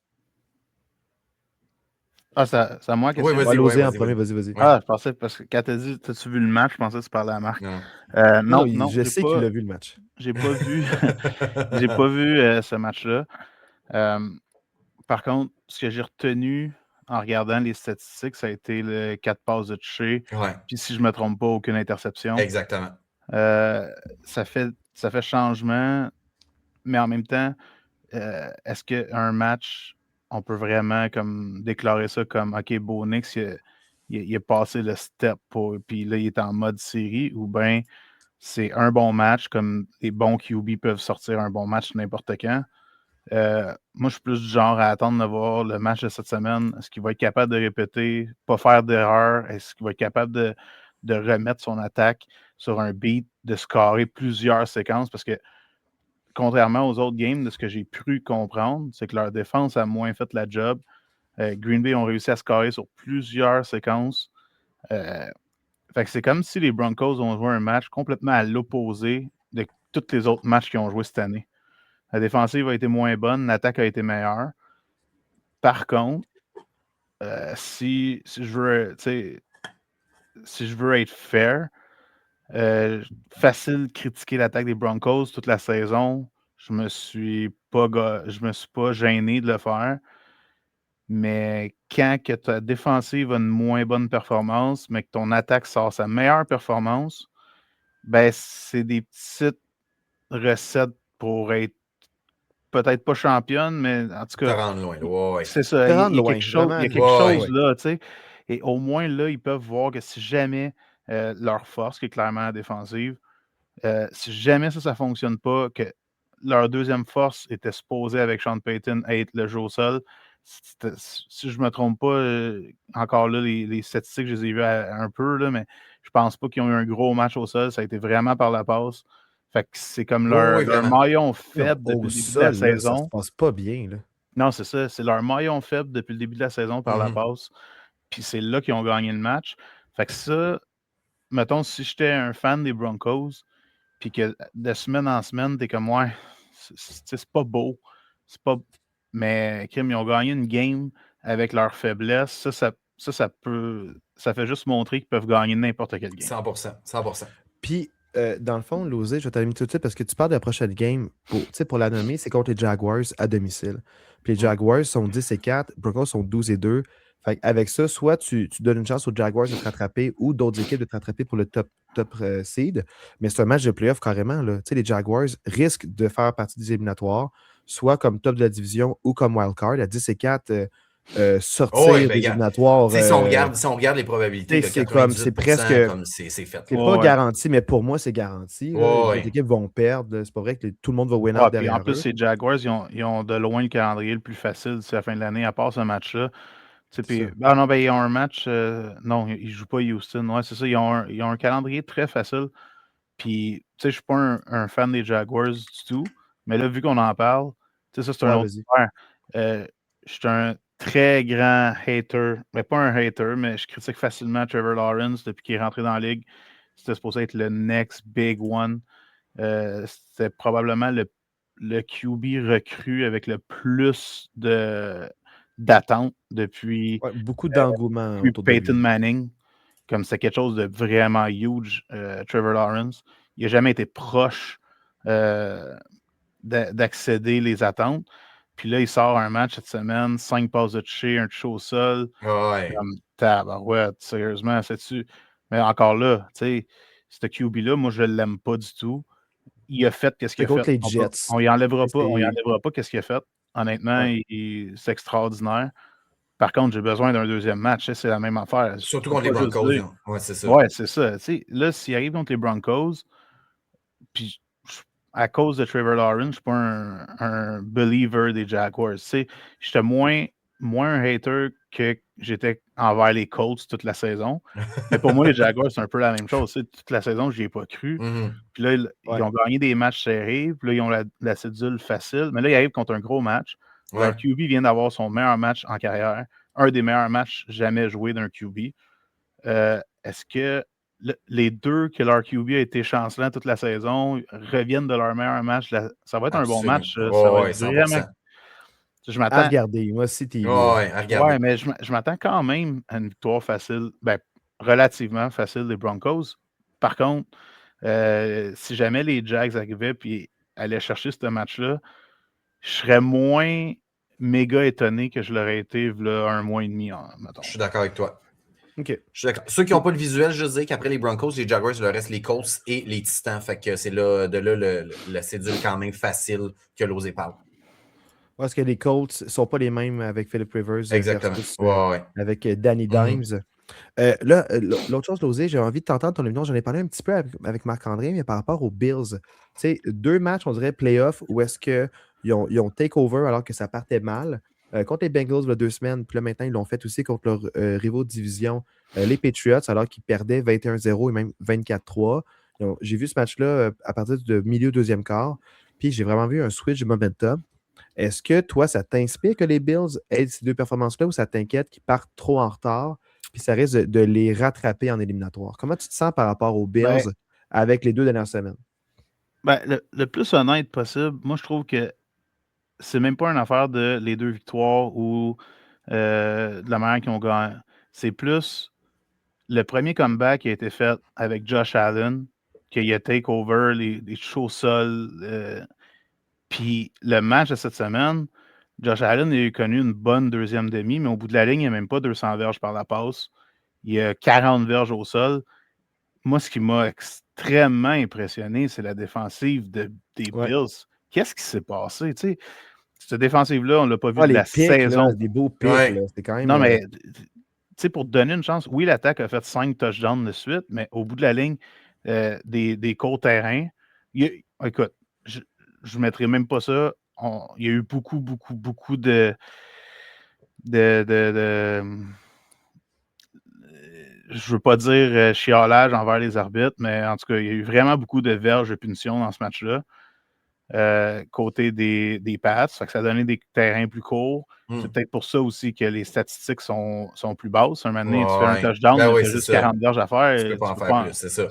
Speaker 3: Ah, c'est à moi que
Speaker 2: tu
Speaker 1: vas-y, Losé en premier, vas-y.
Speaker 3: Ah, je pensais, parce que quand t'as dit, t'as-tu vu le match, je pensais que tu parlais à Marc.
Speaker 1: Non, je sais qu'il a vu le match.
Speaker 3: J'ai pas vu, ce match-là. Par contre, ce que j'ai retenu en regardant les statistiques, ça a été le 4 passes de toucher. Puis si je me trompe pas, aucune interception.
Speaker 2: Exactement.
Speaker 3: Ça fait changement, mais en même temps, est-ce qu'un match, on peut vraiment comme déclarer ça comme OK, Bo Nix, il a passé le step puis là, il est en mode série, ou bien c'est un bon match, comme les bons QB peuvent sortir un bon match n'importe quand. Moi, je suis plus du genre à attendre de voir le match de cette semaine. Est-ce qu'il va être capable de répéter, pas faire d'erreur? Est-ce qu'il va être capable de remettre son attaque sur un beat, de scorer plusieurs séquences? Parce que contrairement aux autres games, de ce que j'ai pu comprendre, c'est que leur défense a moins fait la job. Green Bay ont réussi à scorer sur plusieurs séquences. Fait que c'est comme si les Broncos ont joué un match complètement à l'opposé de tous les autres matchs qu'ils ont joué cette année. La défensive a été moins bonne, l'attaque a été meilleure. Par contre, si je veux, tu sais, si je veux être fair, facile de critiquer l'attaque des Broncos toute la saison. Je me suis pas gêné de le faire. Mais quand que ta défensive a une moins bonne performance, mais que ton attaque sort sa meilleure performance, ben c'est des petites recettes pour être peut-être pas championne, mais en tout cas,
Speaker 2: te rendre loin. Ouais.
Speaker 3: c'est ça.
Speaker 1: Te
Speaker 3: Il
Speaker 1: rendre
Speaker 3: y a
Speaker 1: loin,
Speaker 3: quelque chose,
Speaker 1: vraiment.
Speaker 3: il y a quelque chose
Speaker 1: Ouais.
Speaker 3: là, tu sais. Et au moins, là, ils peuvent voir que si jamais leur force, qui est clairement la défensive, si jamais ça ne fonctionne pas, que leur deuxième force était supposée avec Sean Payton être le jeu au sol, si je ne me trompe pas, encore là, les statistiques, je les ai vues un peu, là, mais je pense pas qu'ils ont eu un gros match au sol. Ça a été vraiment par la passe. Fait que c'est comme leur maillon faible depuis le début de la saison.
Speaker 1: Ça se passe pas bien, là.
Speaker 3: Non, c'est ça. C'est leur maillon faible depuis le début de la saison par la passe. Puis c'est là qu'ils ont gagné le match. Fait que ça, mettons, si j'étais un fan des Broncos, puis que de semaine en semaine, t'es comme, ouais, c'est pas beau. C'est pas... Mais, Kim, ils ont gagné une game avec leur faiblesse. Ça peut... Ça fait juste montrer qu'ils peuvent gagner n'importe quelle game.
Speaker 2: 100%.
Speaker 1: Puis, dans le fond, Losé, je vais t'allumer tout de suite parce que tu parles de la prochaine game. Pour la nommer, c'est contre les Jaguars à domicile. Puis les Jaguars sont 10-4, Broncos sont 12-2. Fait avec ça, soit tu donnes une chance aux Jaguars de te rattraper ou d'autres équipes de te rattraper pour le top seed. Mais c'est un match de playoff carrément. Là. Les Jaguars risquent de faire partie des éliminatoires, soit comme top de la division ou comme wildcard. À 10-4, sortir des éliminatoires.
Speaker 2: Si on regarde les probabilités,
Speaker 1: c'est presque.
Speaker 2: Comme c'est fait.
Speaker 1: C'est pas garanti, mais pour moi, c'est garanti. Les équipes vont perdre. C'est pas vrai que tout le monde va win out derrière
Speaker 3: en plus, ces Jaguars, ils ont de loin le calendrier le plus facile d'ici la fin de l'année, à part ce match-là. Non, ils ont un match. Non, ils ne jouent pas Houston. Ouais, c'est ça. Ils ont un calendrier très facile. Puis, je ne suis pas un fan des Jaguars du tout. Mais là, vu qu'on en parle, ça, c'est un autre affaire. Je suis un très grand hater. Mais pas un hater, mais je critique facilement Trevor Lawrence depuis qu'il est rentré dans la ligue. C'était supposé être le next big one. C'était probablement le QB recru avec le plus d'attente depuis,
Speaker 1: beaucoup d'engouement
Speaker 3: depuis Peyton Manning. Comme c'est quelque chose de vraiment huge, Trevor Lawrence. Il n'a jamais été proche d'accéder les attentes. Puis là, il sort un match cette semaine, 5 passes de toucher, un toucher au sol. Comme tabarouette, sérieusement, sais-tu? Mais encore là, tu sais, ce QB-là, moi, je ne l'aime pas du tout. Il a fait qu'est-ce qu'il a fait.
Speaker 1: Les Jets.
Speaker 3: On y enlèvera pas qu'est-ce qu'il a fait. Honnêtement, c'est extraordinaire. Par contre, j'ai besoin d'un deuxième match. C'est la même affaire.
Speaker 2: Surtout contre les Broncos. Ouais, c'est ça.
Speaker 3: Ouais, c'est ça. Là, s'il arrive contre les Broncos, puis à cause de Trevor Lawrence, je ne suis pas un believer des Jaguars. J'étais moins un hater que j'étais envers les Colts toute la saison. Mais pour moi, les Jaguars, c'est un peu la même chose. Toute la saison, je n'y ai pas cru. Puis là, ils ont gagné des matchs serrés. Puis là, ils ont la cédule facile. Mais là, ils arrivent contre un gros match. Leur QB vient d'avoir son meilleur match en carrière. Un des meilleurs matchs jamais joués d'un QB. Est-ce que les deux que leur QB a été chancelant toute la saison reviennent de leur meilleur match? Ça va être un bon match. Ça va être vraiment... Je m'attends
Speaker 1: à regarder. Moi aussi, t'es
Speaker 3: ouais, mais je m'attends quand même à une victoire facile, relativement facile des Broncos. Par contre, si jamais les Jags arrivaient et allaient chercher ce match-là, je serais moins méga étonné que je l'aurais été là, un mois et demi.
Speaker 2: Je suis d'accord avec toi.
Speaker 1: Okay.
Speaker 2: Ceux qui n'ont pas le visuel, je dis qu'après les Broncos, les Jaguars, il leur reste les Colts et les Titans. Fait que c'est là la cédule quand même facile que l'osé parle.
Speaker 1: Parce que les Colts ne sont pas les mêmes avec Philip Rivers.
Speaker 2: Exactement.
Speaker 1: Avec Danny Dimes. Là, l'autre chose, Losé, j'ai envie de t'entendre ton opinion. J'en ai parlé un petit peu avec Marc-André, mais par rapport aux Bills. Tu sais, 2 matchs, on dirait playoff, où est-ce qu'ils ont take over alors que ça partait mal. Contre les Bengals, il y a 2 semaines, puis là, maintenant, ils l'ont fait aussi contre leurs rivaux de division, les Patriots, alors qu'ils perdaient 21-0 et même 24-3. J'ai vu ce match-là à partir du milieu deuxième quart, puis j'ai vraiment vu un switch de momentum. Est-ce que toi, ça t'inspire que les Bills aient ces 2 performances-là ou ça t'inquiète qu'ils partent trop en retard puis ça risque de les rattraper en éliminatoire? Comment tu te sens par rapport aux Bills avec les 2 dernières semaines?
Speaker 3: Le plus honnête possible, moi, je trouve que c'est même pas une affaire de les 2 victoires ou de la manière qu'ils ont gagné. C'est plus le premier comeback qui a été fait avec Josh Allen, qu'il a take over les chauds sols, puis le match de cette semaine, Josh Allen a connu une bonne deuxième demi, mais au bout de la ligne, il n'y a même pas 200 verges par la passe. Il y a 40 verges au sol. Moi, ce qui m'a extrêmement impressionné, c'est la défensive des Bills. Qu'est-ce qui s'est passé? Tu sais, cette défensive-là, on ne l'a pas vu de la saison.
Speaker 1: Là, des beaux pics, là, c'est quand même...
Speaker 3: Non, mais tu sais, pour te donner une chance, oui, l'attaque a fait 5 touchdowns de suite, mais au bout de la ligne, des courts terrains, écoute, je ne mettrai même pas ça. Il y a eu beaucoup de je veux pas dire chiolage envers les arbitres, mais en tout cas, il y a eu vraiment beaucoup de verges de punition dans ce match-là. Côté des Pats, ça a donné des terrains plus courts. C'est peut-être pour ça aussi que les statistiques sont plus basses. Un moment donné, tu fais un touchdown, tu as juste 40 verges à faire.
Speaker 2: Tu peux pas en faire plus, c'est ça.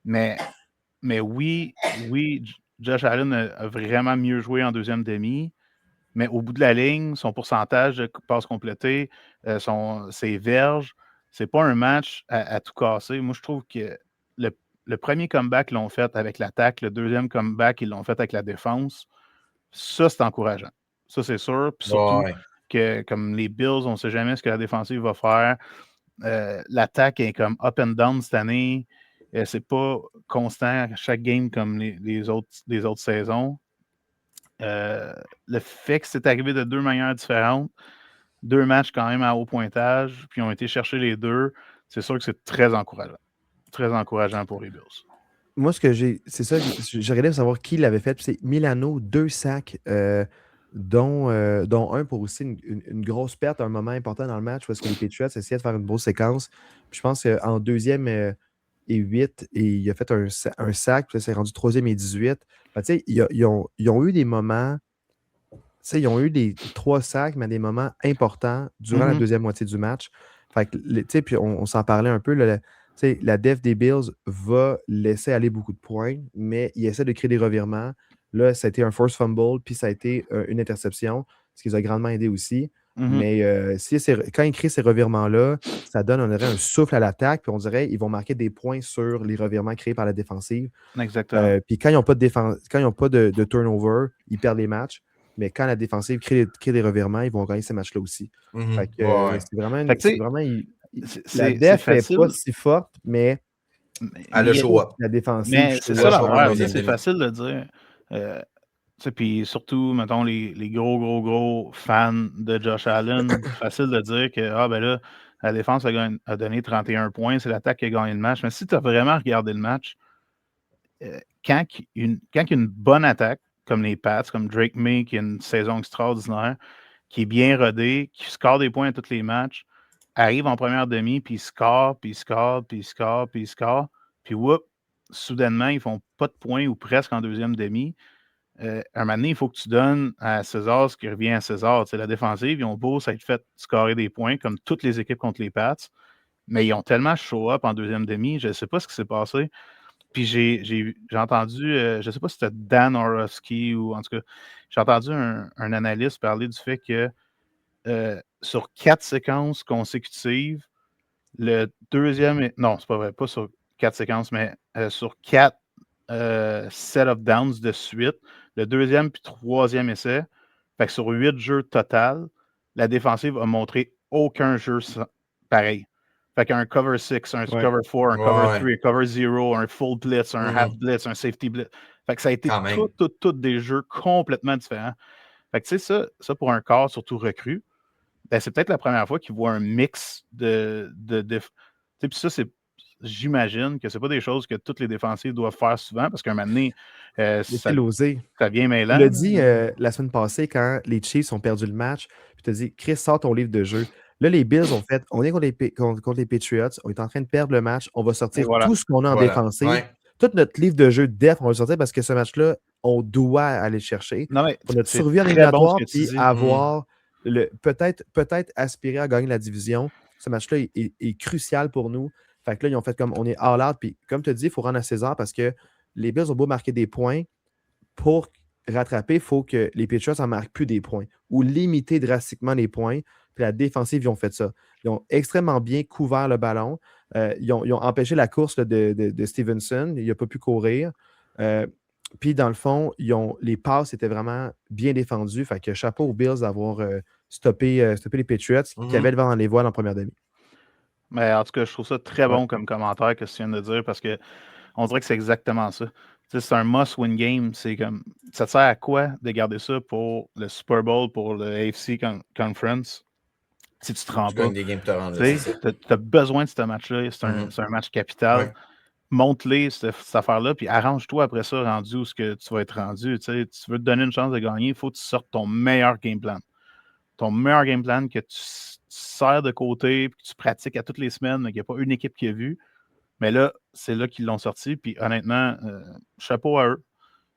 Speaker 3: Mais oui, Josh Allen a vraiment mieux joué en deuxième demi, mais au bout de la ligne, son pourcentage de passes complétées, ses verges, c'est pas un match à tout casser. Moi, je trouve que le premier comeback qu'ils l'ont fait avec l'attaque, le deuxième comeback ils l'ont fait avec la défense, ça, c'est encourageant. Ça, c'est sûr. Puis surtout que comme les Bills, on ne sait jamais ce que la défensive va faire. L'attaque est comme up and down cette année. C'est pas constant à chaque game comme les autres saisons. Le fait que c'est arrivé de 2 manières différentes, 2 matchs quand même à haut pointage, puis ils ont été chercher les 2, c'est sûr que c'est très encourageant. Très encourageant pour les Bills.
Speaker 1: Moi, c'est ça, j'ai regardé pour savoir qui l'avait fait. C'est Milano, 2 sacs, dont un pour aussi une grosse perte à un moment important dans le match parce que les Patriots essayaient de faire une grosse séquence. Puis je pense qu'en deuxième et 8, et il a fait un sac, puis là, c'est rendu troisième et 18. Ben, ils ont eu des moments, ils ont eu des 3 sacs, mais des moments importants durant la deuxième moitié du match. Fait que, puis on s'en parlait un peu, la def des Bills va laisser aller beaucoup de points, mais il essaie de créer des revirements. Là, ça a été un forced fumble, puis ça a été une interception, ce qui les a grandement aidés aussi. Mais quand il crée ces revirements-là, ça donne, on dirait, un souffle à l'attaque, puis on dirait qu'ils vont marquer des points sur les revirements créés par la défensive.
Speaker 3: Exactement.
Speaker 1: Puis quand ils n'ont pas de turnover, ils perdent les matchs. Mais quand la défensive crée des revirements, ils vont gagner ces matchs-là aussi. Fait que, c'est vraiment... la def n'est pas si forte, mais
Speaker 2: elle a show up.
Speaker 1: La défensive.
Speaker 3: Mais c'est ça l'affaire. C'est facile de dire. Puis surtout, mettons, les gros fans de Josh Allen, facile de dire que ben là, la défense a donné 31 points, c'est l'attaque qui a gagné le match. Mais si tu as vraiment regardé le match, quand il y a une bonne attaque, comme les Pats, comme Drake May, qui a une saison extraordinaire, qui est bien rodé, qui score des points à tous les matchs, arrive en première demi, puis il score, puis whoop, soudainement, ils font pas de points ou presque en deuxième demi. Un moment donné, il faut que tu donnes à César ce qui revient à César. C'est la défensive, ils ont beau s'être fait scorer des points, comme toutes les équipes contre les Pats, mais ils ont tellement show up en deuxième demi, je ne sais pas ce qui s'est passé. Puis j'ai entendu, je ne sais pas si c'était Dan Orlovsky ou en tout cas, j'ai entendu un analyste parler du fait que sur 4 séquences consécutives, le deuxième... Non, c'est pas vrai, pas sur 4 séquences, mais sur 4 set of downs de suite, le deuxième puis troisième essai, fait que sur 8 jeux total, la défensive a montré aucun jeu pareil. Fait qu'un cover 6, un cover 4, un cover 3, un cover 0, un full blitz, un half blitz, un safety blitz. Fait que ça a été tous des jeux complètement différents. Fait que tu sais, ça pour un corps surtout recru, ben, c'est peut-être la première fois qu'ils voient un mix de puis ça, j'imagine que c'est pas des choses que toutes les défensives doivent faire souvent parce qu'à un moment donné, ça vient mêlant.
Speaker 1: Tu l'as dit la semaine passée quand les Chiefs ont perdu le match, puis tu as dit, Chris, sors ton livre de jeu. Là, les Bills ont fait, on est contre les Patriots, on est en train de perdre le match, on va sortir tout ce qu'on a en défensive. Ouais. Tout notre livre de jeu def, on va le sortir parce que ce match-là, on doit aller le chercher.
Speaker 3: Non, mais
Speaker 1: pour notre survie en éliminatoire, puis avoir peut-être aspirer à gagner la division. Ce match-là est crucial pour nous. Fait que là, ils ont fait comme on est all out. Puis comme tu as dit, il faut rendre à César parce que les Bills ont beau marquer des points. Pour rattraper, il faut que les Patriots n'en marquent plus des points ou limiter drastiquement les points. Puis la défensive, ils ont fait ça. Ils ont extrêmement bien couvert le ballon. Ils ont empêché la course là, de Stevenson. Il n'a pas pu courir. Puis, dans le fond, les passes étaient vraiment bien défendues. Fait que chapeau aux Bills d'avoir stoppé les Patriots qui avaient le vent dans les voiles en première demi.
Speaker 3: Mais en tout cas, je trouve ça très bon comme commentaire que tu viens de dire parce qu'on dirait que c'est exactement ça. C'est un must-win game. C'est comme, ça te sert à quoi de garder ça pour le Super Bowl, pour le AFC Conference, si tu te rends pas? Tu as besoin de ce match-là. C'est un match capital. Ouais. Monte-les, cette affaire-là, puis arrange-toi après ça, rendu où tu vas être rendu. Tu veux te donner une chance de gagner, il faut que tu sortes ton meilleur game plan. Ton meilleur game plan que tu sers de côté, puis que tu pratiques à toutes les semaines, mais qu'il n'y a pas une équipe qui a vu. Mais là, c'est là qu'ils l'ont sorti. Puis honnêtement, chapeau à eux.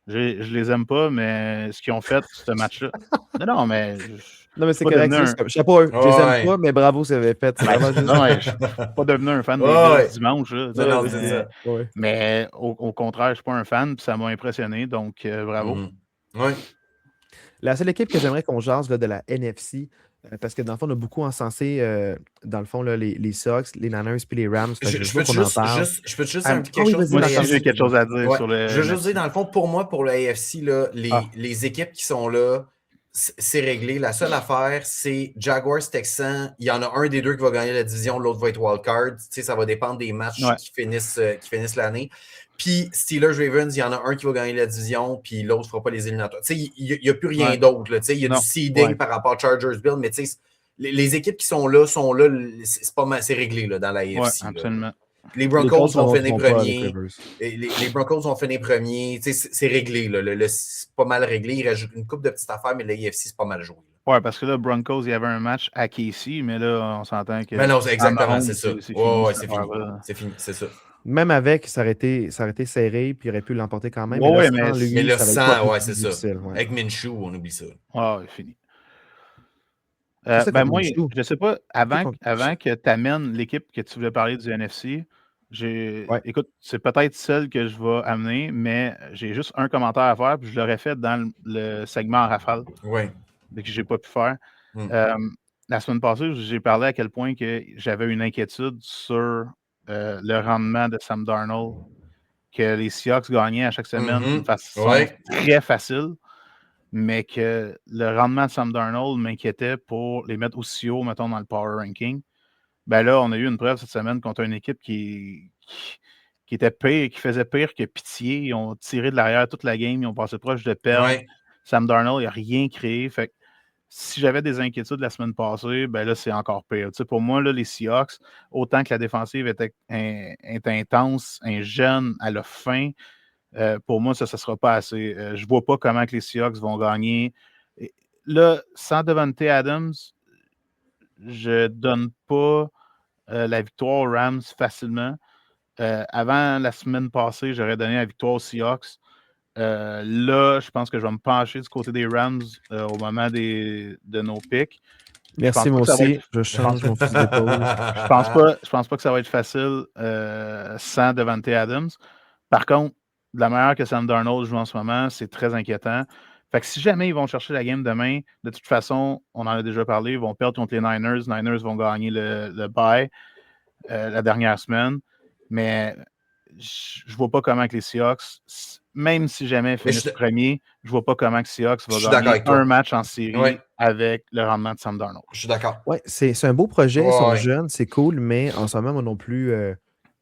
Speaker 3: Je les aime pas, mais ce qu'ils ont fait, ce match-là. Non, mais.
Speaker 1: Non, mais c'est correct. Chapeau à eux. Je les aime pas, mais bravo, ça avait fait.
Speaker 3: Non, je suis pas devenu un fan des Bills dimanche. Là, mais au contraire, je ne suis pas un fan, puis ça m'a impressionné. Donc, bravo.
Speaker 1: La seule équipe que j'aimerais qu'on jase là, de la NFC, parce que dans le fond, on a beaucoup encensé, dans le fond, là, les Sox, les Niners puis les Rams.
Speaker 2: Je peux juste dire quelque chose.
Speaker 3: Moi, j'ai quelque chose à dire sur le.
Speaker 2: Je veux juste dire, dans le fond, pour moi, pour le AFC, là, les équipes qui sont là, c'est réglé. La seule affaire, c'est Jaguars, Texans. Il y en a un des deux qui va gagner la division, l'autre va être wildcard. Ça va dépendre des matchs qui finissent l'année. Puis Steelers, Ravens, il y en a un qui va gagner la division, puis l'autre ne fera pas les éliminatoires. Il n'y a plus rien d'autre. Il y a du seeding par rapport à Chargers, Bill, mais les équipes qui sont là, c'est réglé là, dans la AFC.
Speaker 3: Ouais, absolument.
Speaker 2: Les Broncos vont finir premiers. Les Broncos vont finir premiers. C'est réglé. C'est pas mal réglé. Il rajoute une couple de petites affaires, mais la AFC, c'est pas mal joué.
Speaker 3: Oui, parce que là, Broncos, il y avait un match à KC, mais là, on s'entend que.
Speaker 2: Mais non, exactement, c'est ça. C'est fini, c'est ça.
Speaker 1: Même avec, ça aurait été serré, puis il aurait pu l'emporter quand même.
Speaker 2: Mais le 100, c'est ça. Avec Minshew, on oublie ça.
Speaker 3: Ah, fini. Moi, je ne sais pas, avant que tu amènes l'équipe que tu voulais parler du NFC, écoute, c'est peut-être celle que je vais amener, mais j'ai juste un commentaire à faire, puis je l'aurais fait dans le segment en rafale.
Speaker 2: Oui.
Speaker 3: Que je n'ai pas pu faire. La semaine passée, j'ai parlé à quel point que j'avais une inquiétude sur le rendement de Sam Darnold, que les Seahawks gagnaient à chaque semaine d'une façon très facile, mais que le rendement de Sam Darnold m'inquiétait pour les mettre aussi haut, mettons, dans le power ranking. Ben là, on a eu une preuve cette semaine contre une équipe qui était pire, qui faisait pire que pitié. Ils ont tiré de l'arrière toute la game, ils ont passé proche de perdre. Sam Darnold, il n'a rien créé. Fait que si j'avais des inquiétudes la semaine passée, ben là, c'est encore pire. Tu sais, pour moi, là, les Seahawks, autant que la défensive est intense, jeune, à la fin, pour moi, ça ne sera pas assez. Je ne vois pas comment que les Seahawks vont gagner. Et là, sans Davante Adams, je ne donne pas la victoire aux Rams facilement. Avant la semaine passée, j'aurais donné la victoire aux Seahawks. Là, je pense que je vais me pencher du côté des Rams au moment de nos picks.
Speaker 1: Merci, moi aussi. Je change mon fusil d'épaule.
Speaker 3: Je pense pas que ça va être facile sans Davante Adams. Par contre, de la manière que Sam Darnold joue en ce moment, c'est très inquiétant. Fait que si jamais ils vont chercher la game demain, de toute façon, on en a déjà parlé, ils vont perdre contre les Niners. Les Niners vont gagner le bye la dernière semaine. Mais je ne vois pas comment que les Seahawks, même si jamais ils finissent premier, je ne vois pas comment que Seahawks va gagner un match en série avec le rendement de Sam Darnold.
Speaker 2: Je suis d'accord.
Speaker 1: Oui, c'est un beau projet, ils sont jeunes, c'est cool, mais en ce moment, moi non plus,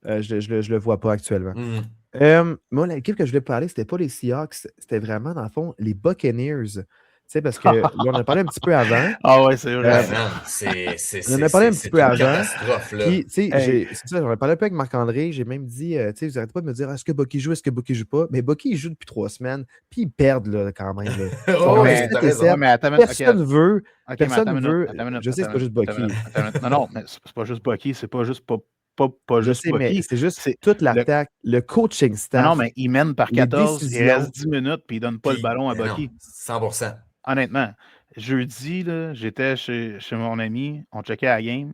Speaker 1: je le vois pas actuellement. Moi, l'équipe que je voulais parler, c'était pas les Seahawks, c'était vraiment, dans le fond, les Buccaneers. Tu sais, parce que là, on en a parlé un petit peu avant.
Speaker 3: Ah ouais, c'est vrai.
Speaker 1: On en a parlé un petit peu avant.
Speaker 2: Puis,
Speaker 1: c'est ça, j'en ai parlé un peu avec Marc-André. J'ai même dit, tu sais, vous n'arrêtez pas de me dire, est-ce que Bucky joue, est-ce que Bucky joue pas? Mais Bucky, il joue depuis 3 semaines, puis ils perdent là, quand même. Personne veut. Je sais que c'est pas juste Bucky.
Speaker 3: Non, mais c'est pas juste Bucky, c'est pas juste pas
Speaker 1: je sais, mais c'est juste toute l'attaque, le coaching staff.
Speaker 3: Non, mais il mène par 14, il reste 10 minutes, puis il donne pas le ballon à Bucky.
Speaker 2: 100%.
Speaker 3: Honnêtement, jeudi, là, j'étais chez mon ami, on checkait la game,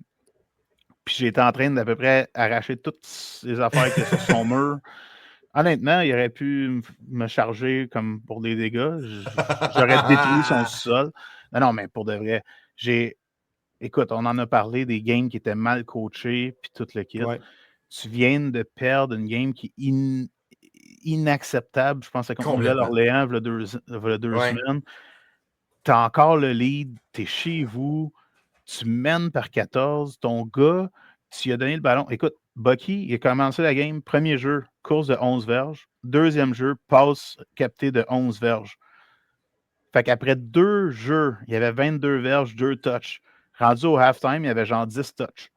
Speaker 3: puis j'étais en train d'à peu près arracher toutes les affaires qui étaient sur son mur. Honnêtement, il aurait pu me charger comme pour des dégâts. J'aurais détruit son sol. Non, mais pour de vrai, écoute, on en a parlé des games qui étaient mal coachés, puis tout le kit. tu viens de perdre une game qui est inacceptable. Je pense que c'est contre Nouvelle-Orléans, il y a 2 semaines. Tu as encore le lead, tu es chez vous, tu mènes par 14, ton gars, tu lui as donné le ballon. Écoute, Bucky, il a commencé la game, premier jeu, course de 11 verges. Deuxième jeu, passe captée de 11 verges. Fait qu'après 2 jeux, il y avait 22 verges, 2 touches. Rendu au halftime, il y avait genre 10 touches.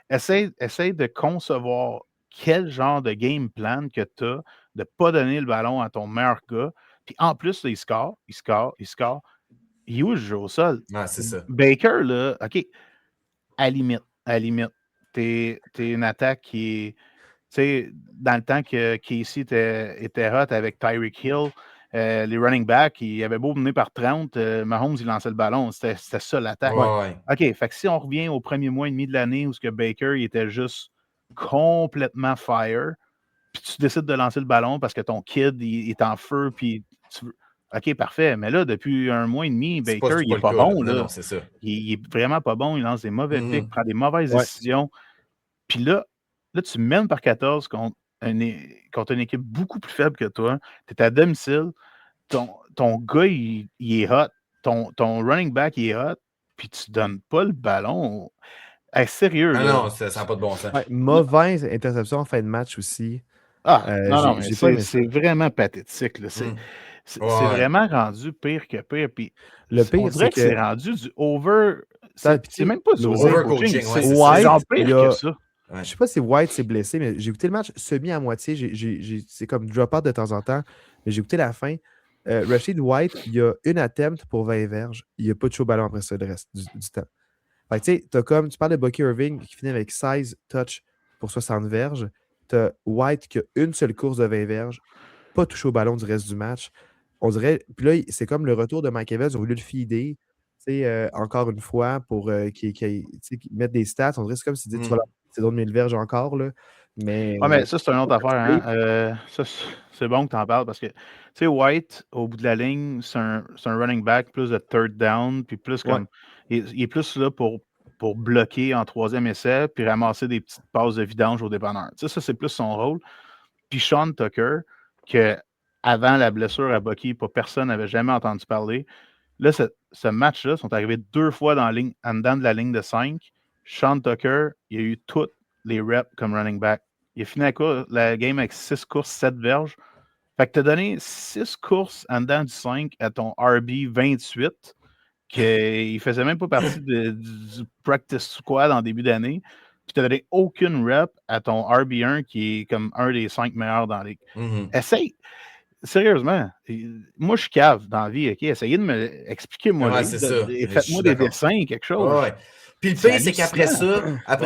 Speaker 3: Essaye de concevoir quel genre de game plan que tu as de ne pas donner le ballon à ton meilleur gars. Puis en plus, là, il score. Il est où le jeu au sol?
Speaker 2: Ah, c'est ça.
Speaker 3: Baker, là, OK, à la limite. T'es une attaque qui est... Tu sais, dans le temps que Casey était hot avec Tyreek Hill, les running backs, il avait beau mener par 30, Mahomes, il lançait le ballon. C'était ça l'attaque.
Speaker 2: Ouais.
Speaker 3: OK, fait que si on revient au premier mois et demi de l'année où ce que Baker il était juste complètement fire, puis tu décides de lancer le ballon parce que ton kid il est en feu, puis OK, parfait. Mais là, depuis 1 mois et demi, Baker, il n'est pas bon. Là.
Speaker 2: Non, c'est ça.
Speaker 3: Il est vraiment pas bon. Il lance des mauvais pics, prend des mauvaises décisions. Puis là, tu mènes par 14 contre une équipe beaucoup plus faible que toi. Tu es à domicile. Ton gars, il est hot. Ton running back, il est hot. Puis tu donnes pas le ballon. Hey, sérieux.
Speaker 2: Ah
Speaker 3: là.
Speaker 2: non, ça n'a pas de bon sens.
Speaker 1: Mauvaise interception en fin de match aussi.
Speaker 3: Non, mais c'est vraiment pathétique. Là. C'est vraiment rendu pire que pire. Puis
Speaker 1: le pire,
Speaker 3: on dirait que c'est rendu du over. C'est même pas du overcoaching. C'est
Speaker 1: White,
Speaker 3: pire que ça.
Speaker 1: Je sais pas si White s'est blessé, mais j'ai écouté le match semi à moitié. C'est comme drop-out de temps en temps, mais j'ai écouté la fin. Rashid White, il y a une attempt pour 20 verges. Il n'y a pas de chaud ballon après ça le reste du temps. Fait que tu sais, tu parles de Bucky Irving qui finit avec 16 touches pour 60 verges. Tu as White qui a une seule course de 20 verges, pas touché au ballon du reste du match. On dirait, puis là, c'est comme le retour de Mike Evans, ils ont voulu le feeder, encore une fois, pour qu'il mette des stats. On dirait c'est comme si tu vas c'est d'autres 1000 verges encore, là. Mais
Speaker 3: ça, c'est une autre affaire. Hein? Ça, c'est bon que tu en parles parce que, tu sais, White, au bout de la ligne, c'est un running back plus de third down, puis plus comme. Il est plus là pour bloquer en 3e essai, puis ramasser des petites passes de vidange au dépanneur. Tu sais, ça, c'est plus son rôle. Puis Sean Tucker, que avant la blessure à Bucky, personne n'avait jamais entendu parler. Là, ce match-là, sont arrivés 2 fois en dedans de la ligne de 5. Sean Tucker, il a eu toutes les reps comme running back. Il a fini la game avec 6 courses, 7 verges. Fait que tu as donné 6 courses en dedans du 5 à ton RB 28, qu'il ne faisait même pas partie du practice squad en début d'année. Puis tu n'as donné aucune rep à ton RB1 qui est comme un des 5 meilleurs dans la ligue. Essaye. Sérieusement, moi je suis cave dans la vie, OK? Essayez de me expliquer moi faites-moi des dessins, quelque chose.
Speaker 2: Puis le pire, c'est qu'après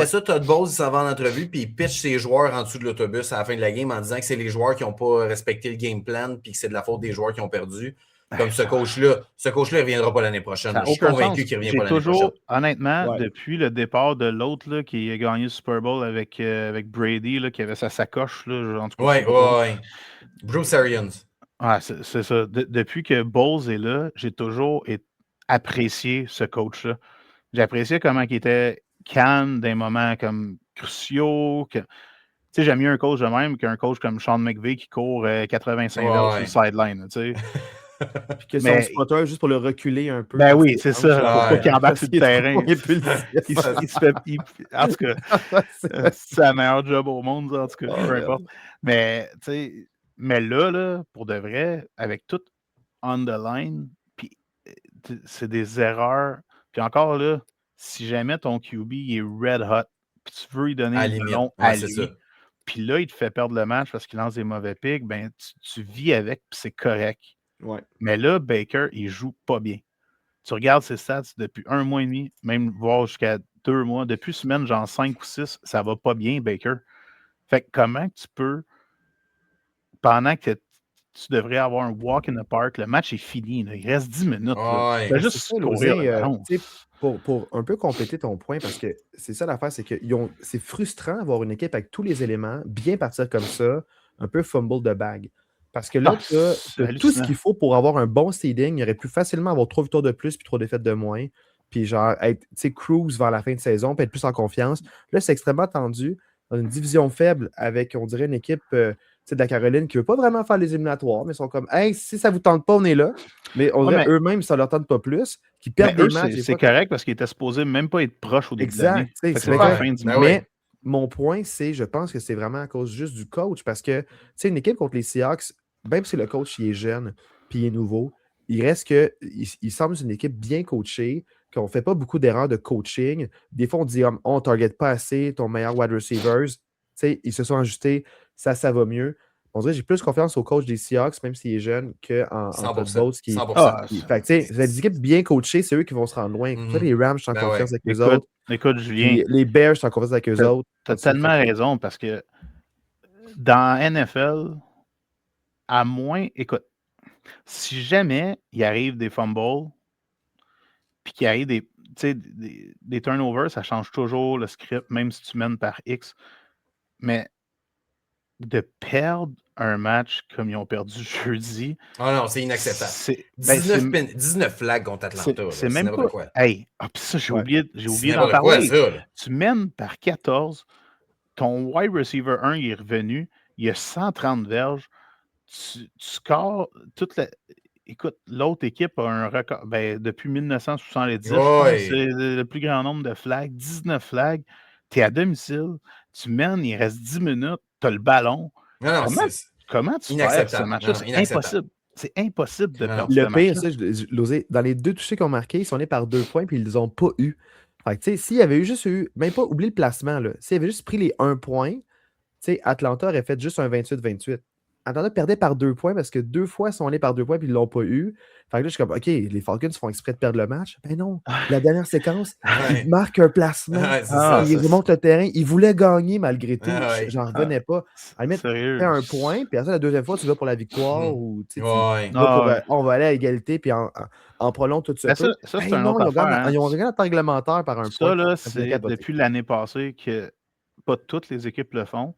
Speaker 2: ça, Todd Bowles, il s'en va en entrevue, puis il pitch ses joueurs en dessous de l'autobus à la fin de la game en disant que c'est les joueurs qui n'ont pas respecté le game plan, puis que c'est de la faute des joueurs qui ont perdu. Comme ce coach-là, il ne reviendra pas l'année prochaine. Je suis convaincu qu'il ne revient pas l'année prochaine.
Speaker 3: Honnêtement, depuis le départ de l'autre là, qui a gagné le Super Bowl avec Brady, là, qui avait sa sacoche, là, en tout cas.
Speaker 2: Bruce Arians.
Speaker 3: C'est ça. Depuis que Bowles est là, j'ai toujours apprécié ce coach-là. J'ai apprécié comment il était calme dans des moments comme cruciaux. Tu sais, j'aime mieux un coach de même qu'un coach comme Sean McVay qui court 85 verges sur le sideline. Tu sais.
Speaker 1: Puis que son spotter, juste pour le reculer un peu.
Speaker 3: Ben oui, c'est ça. Faut pas qu'il embarque sur le terrain. En tout cas, c'est la meilleure job au monde, en tout cas, peu importe. Mais, tu sais, là, pour de vrai, avec tout on the line, puis c'est des erreurs. Puis encore là, si jamais ton QB il est red hot, puis tu veux lui donner le ballon à lui, puis là, il te fait perdre le match parce qu'il lance des mauvais pics, ben tu vis avec, puis c'est correct. Mais là, Baker, il joue pas bien. Tu regardes ses stats depuis 1 mois et demi, même voire jusqu'à 2 mois. Depuis semaine, genre 5 ou 6, ça va pas bien, Baker. Fait que comment tu peux, pendant que tu devrais avoir un walk in the park, le match est fini. Là. Il reste 10 minutes. Tu juste ça,
Speaker 1: pour un peu compléter ton point, parce que c'est ça l'affaire, c'est que c'est frustrant d'avoir une équipe avec tous les éléments, bien partir comme ça, un peu fumble de bag. Parce que là, tu as tout ce qu'il faut pour avoir un bon seeding. Il aurait pu facilement avoir 3 victoires de plus puis 3 défaites de moins. Puis genre, être cruise vers la fin de saison puis être plus en confiance. Là, c'est extrêmement tendu. dans une division faible avec, on dirait, une équipe de la Caroline qui ne veut pas vraiment faire les éliminatoires, mais ils sont comme, hey, si ça ne vous tente pas, on est là. Mais on dirait eux-mêmes, ça ne leur tente pas plus, qui perdent des matchs.
Speaker 3: C'est correct parce qu'ils étaient supposés même pas être proches au début de l'année.
Speaker 1: C'est pas la fin du mois. Mais mon point, c'est, je pense que c'est vraiment à cause juste du coach parce que, tu sais, une équipe contre les Seahawks, même si le coach il est jeune puis il est nouveau, il reste que, il semble une équipe bien coachée, qu'on ne fait pas beaucoup d'erreurs de coaching. Des fois, on dit, on ne target pas assez ton meilleur wide receivers. Tu sais, ils se sont ajustés, ça va mieux. On dirait que j'ai plus confiance au coach des Seahawks, même s'il est jeune, qu'en Todd Bowles.
Speaker 2: 100%.
Speaker 1: Fait que, tu sais, des équipes bien coachées, c'est eux qui vont se rendre loin. Pour ça, les Rams, je suis en confiance avec eux autres.
Speaker 3: Écoute, Julien.
Speaker 1: Les Bears, je suis en confiance avec eux autres.
Speaker 3: Tu as tellement raison parce que dans NFL, à moins, écoute, si jamais il arrive des fumbles, puis qu'il arrive des turnovers, ça change toujours le script, même si tu mènes par X. Mais de perdre un match comme ils ont perdu jeudi.
Speaker 2: Oh non, c'est inacceptable. 19 flags contre Atlanta.
Speaker 3: C'est même pas.
Speaker 2: Quoi.
Speaker 3: Hey, ça, j'ai oublié d'en parler.
Speaker 2: Ça,
Speaker 3: tu mènes par 14. Ton wide receiver 1 il est revenu. Il a 130 verges. Tu scores toute la. Écoute, l'autre équipe a un record. Depuis 1970, je pense que c'est le plus grand nombre de flags. 19 flags. Tu es à domicile. Tu mènes, il reste 10 minutes. Tu as le ballon.
Speaker 2: Non,
Speaker 3: comment tu fais ce match-là? C'est impossible. C'est impossible de perdre ce match-là.
Speaker 1: Le pire, dans les 2 touchés qu'ils ont marqués, ils sont allés par 2 points puis ils ne les ont pas eu. Fait que, tu sais, s'il y avait juste eu, même pas oublié le placement, s'il avait juste pris les 1 point, tu sais, Atlanta aurait fait juste un 28-28. Atlanta perdait par 2 points parce que 2 fois, ils sont allés par 2 points puis ils ne l'ont pas eu. Fait que là, je suis comme, OK, les Falcons font exprès de perdre le match. Ben non, la dernière séquence, ils marquent un placement. Ils remontent le terrain. Ils voulaient gagner malgré tout. J'en revenais pas. À la limite, un point, puis après la deuxième fois, tu vas pour la victoire ou tu vas on va aller à égalité puis en prolong tout ça.
Speaker 3: Ça c'est un autre affaire.
Speaker 1: Ils ont regardé le réglementaire par un point.
Speaker 3: Ça, là, c'est depuis l'année passée que pas toutes les équipes le font,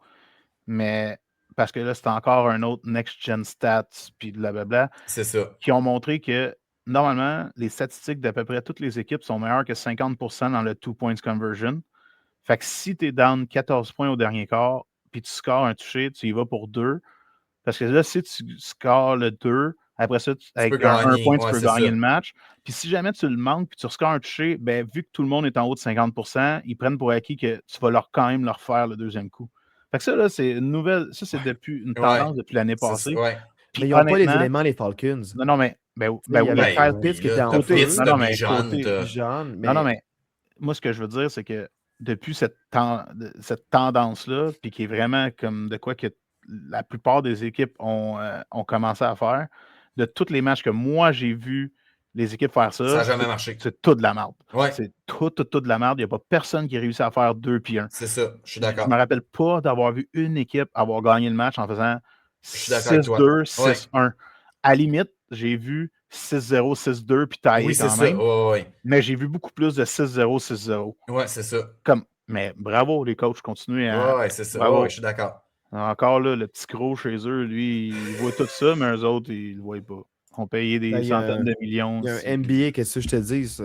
Speaker 3: mais parce que là, c'est encore un autre next-gen stats, puis blablabla.
Speaker 2: C'est ça.
Speaker 3: Qui ont montré que, normalement, les statistiques d'à peu près toutes les équipes sont meilleures que 50% dans le 2 points conversion. Fait que si tu es down 14 points au dernier quart, puis tu scores un touché, tu y vas pour 2. Parce que là, si tu scores le 2, après ça, avec un point, tu peux gagner le match. Puis si jamais tu le manques, puis tu scores un touché, ben, vu que tout le monde est en haut de 50%, ils prennent pour acquis que tu vas quand même leur faire le deuxième coup. Fait que ça, là, c'est une nouvelle. Ça, c'est une tendance depuis l'année passée.
Speaker 1: Puis ils n'ont pas les éléments, les Falcons.
Speaker 3: Non, mais.
Speaker 1: Il y avait Kyle Pitts qui était en feu.
Speaker 3: Non, mais moi, ce que je veux dire, c'est que depuis cette tendance-là, puis qui est vraiment comme de quoi que la plupart des équipes ont commencé à faire, de tous les matchs que moi, j'ai vu les équipes faire ça.
Speaker 2: Ça n'a jamais marché.
Speaker 3: C'est tout de la merde.
Speaker 2: Ouais.
Speaker 3: C'est tout de la merde. Il n'y a pas personne qui a réussi à faire 2 puis 1.
Speaker 2: C'est ça, je suis d'accord.
Speaker 3: Je me rappelle pas d'avoir vu une équipe avoir gagné le match en faisant 6-2, 6-1. À la limite, j'ai vu 6-0, 6-2 puis taillé quand même. Mais j'ai vu beaucoup plus de 6-0, 6-0.
Speaker 2: Ouais, c'est ça.
Speaker 3: Mais bravo, les coachs, continuez à.
Speaker 2: Ouais, c'est ça. Ouais, je suis d'accord.
Speaker 3: Encore là, le petit gros chez eux, lui, il voit tout ça, mais eux autres, ils le voient pas. Ils ont payé des centaines de millions.
Speaker 1: Il y a un MBA, qu'est-ce que je te dis?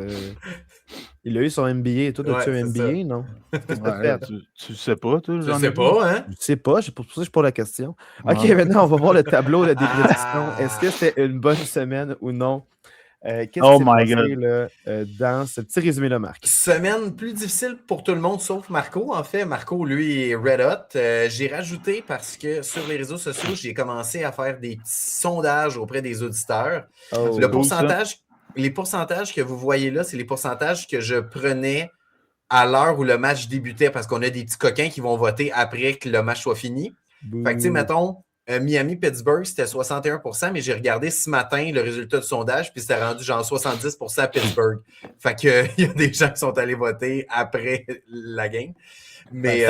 Speaker 1: Il a eu son MBA. Toi, as-tu un MBA, non?
Speaker 3: Tu sais pas, toi?
Speaker 2: Je sais pas, hein?
Speaker 1: Je sais pas, c'est pour ça que je pose la question. OK, maintenant, on va voir le tableau des prédictions. Est-ce que c'était une bonne semaine ou non? Qu'est-ce qui s'est passé là, dans ce petit résumé-là, Marc?
Speaker 2: Semaine plus difficile pour tout le monde, sauf Marco. En fait, Marco, lui, est red hot. J'ai rajouté parce que sur les réseaux sociaux, j'ai commencé à faire des petits sondages auprès des auditeurs. Les pourcentages que vous voyez là, c'est les pourcentages que je prenais à l'heure où le match débutait parce qu'on a des petits coquins qui vont voter après que le match soit fini. Fait que, tu sais, mettons, Miami-Pittsburgh, c'était 61%, mais j'ai regardé ce matin le résultat du sondage, puis c'était rendu genre 70% à Pittsburgh. Fait que il y a des gens qui sont allés voter après la game. Mais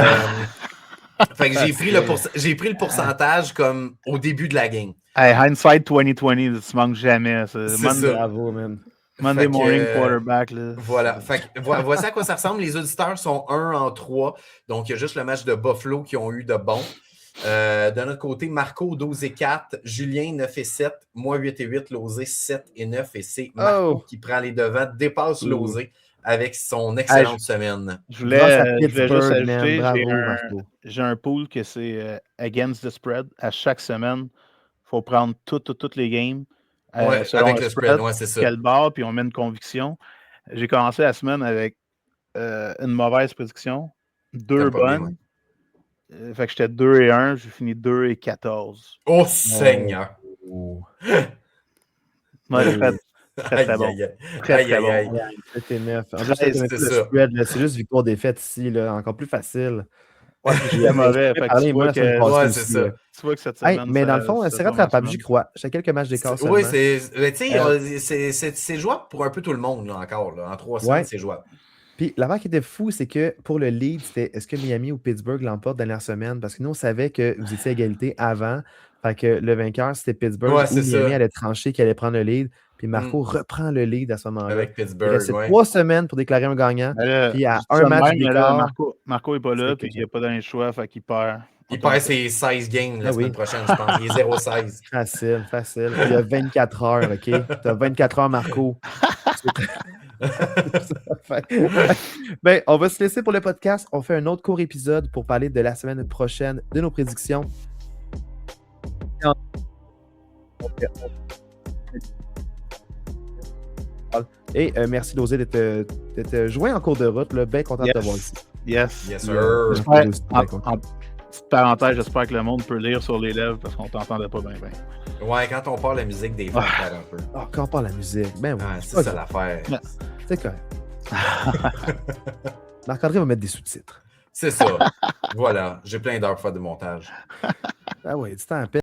Speaker 2: fait que j'ai pris le pourcentage comme au début de la game.
Speaker 3: Hey, hindsight 2020, tu manques jamais.
Speaker 2: C'est ça.
Speaker 1: Bravo, man.
Speaker 3: Monday morning quarterback. Là.
Speaker 2: Voilà. Fait que, voici à quoi ça ressemble. Les auditeurs sont 1 en 3. Donc, il y a juste le match de Buffalo qui ont eu de bon. De notre côté, Marco 12-4, Julien 9-7, moi 8-8, Losé 7-9 et c'est Marco qui prend les devants, dépasse Losé avec son excellente semaine.
Speaker 3: Je voulais juste ajouter, j'ai un pool que c'est against the spread. À chaque semaine, il faut prendre toutes les games. Selon
Speaker 2: avec le spread, c'est ça.
Speaker 3: Quel bar, puis on met une conviction. J'ai commencé la semaine avec une mauvaise prédiction, 2 bonnes. Fait que j'étais 2-1, j'ai fini 2-14.
Speaker 2: Oh Seigneur!
Speaker 3: Très bon. Très bon.
Speaker 1: C'était 9. En plus, c'est juste victoire-défaite ici, là, encore plus facile.
Speaker 3: Ouais, j'étais mauvais.
Speaker 1: Tu vois
Speaker 2: que
Speaker 3: cette semaine.
Speaker 1: Mais dans le fond, c'est rattrapable, j'y crois. J'ai quelques matchs d'écart seulement.
Speaker 2: Oui, c'est jouable pour un peu tout le monde, là, encore. Là. En 3 semaines, c'est jouable.
Speaker 1: Puis l'affaire qui était fou, c'est que pour le lead, c'était est-ce que Miami ou Pittsburgh l'emportent dernière semaine? Parce que nous, on savait que vous étiez à égalité avant. Fait que le vainqueur, c'était Pittsburgh. Ou Miami allait trancher, qu'il allait prendre le lead. Puis Marco reprend le lead à ce moment-là.
Speaker 2: Avec Pittsburgh.
Speaker 1: Il restait 3 semaines pour déclarer un gagnant. Puis à un match d'écart.
Speaker 3: Marco n'est pas là, puis il n'a pas donné le choix, fait qu'il perd.
Speaker 2: Il perd ses 16 games la semaine prochaine, je pense. Il est 0-16.
Speaker 1: Facile. Il y a 24 heures, OK? Tu as 24 heures, Marco. Ben, on va se laisser pour le podcast. On fait un autre court épisode pour parler de la semaine prochaine, de nos prédictions. Et merci d'oser d'être joint en cours de route. Là. Bien content de te voir ici.
Speaker 3: Yes,
Speaker 2: sir.
Speaker 3: Petite parenthèse, j'espère que le monde peut lire sur les lèvres parce qu'on t'entendait pas bien.
Speaker 2: Ouais, quand on parle la musique, des fois, on perd un peu.
Speaker 1: Quand on parle la musique, ben oui.
Speaker 2: C'est ça l'affaire.
Speaker 1: C'est correct. Marc-André va mettre des sous-titres.
Speaker 2: C'est ça. Voilà. J'ai plein d'heures pour faire du montage.
Speaker 1: Ah oui, du temps à peine.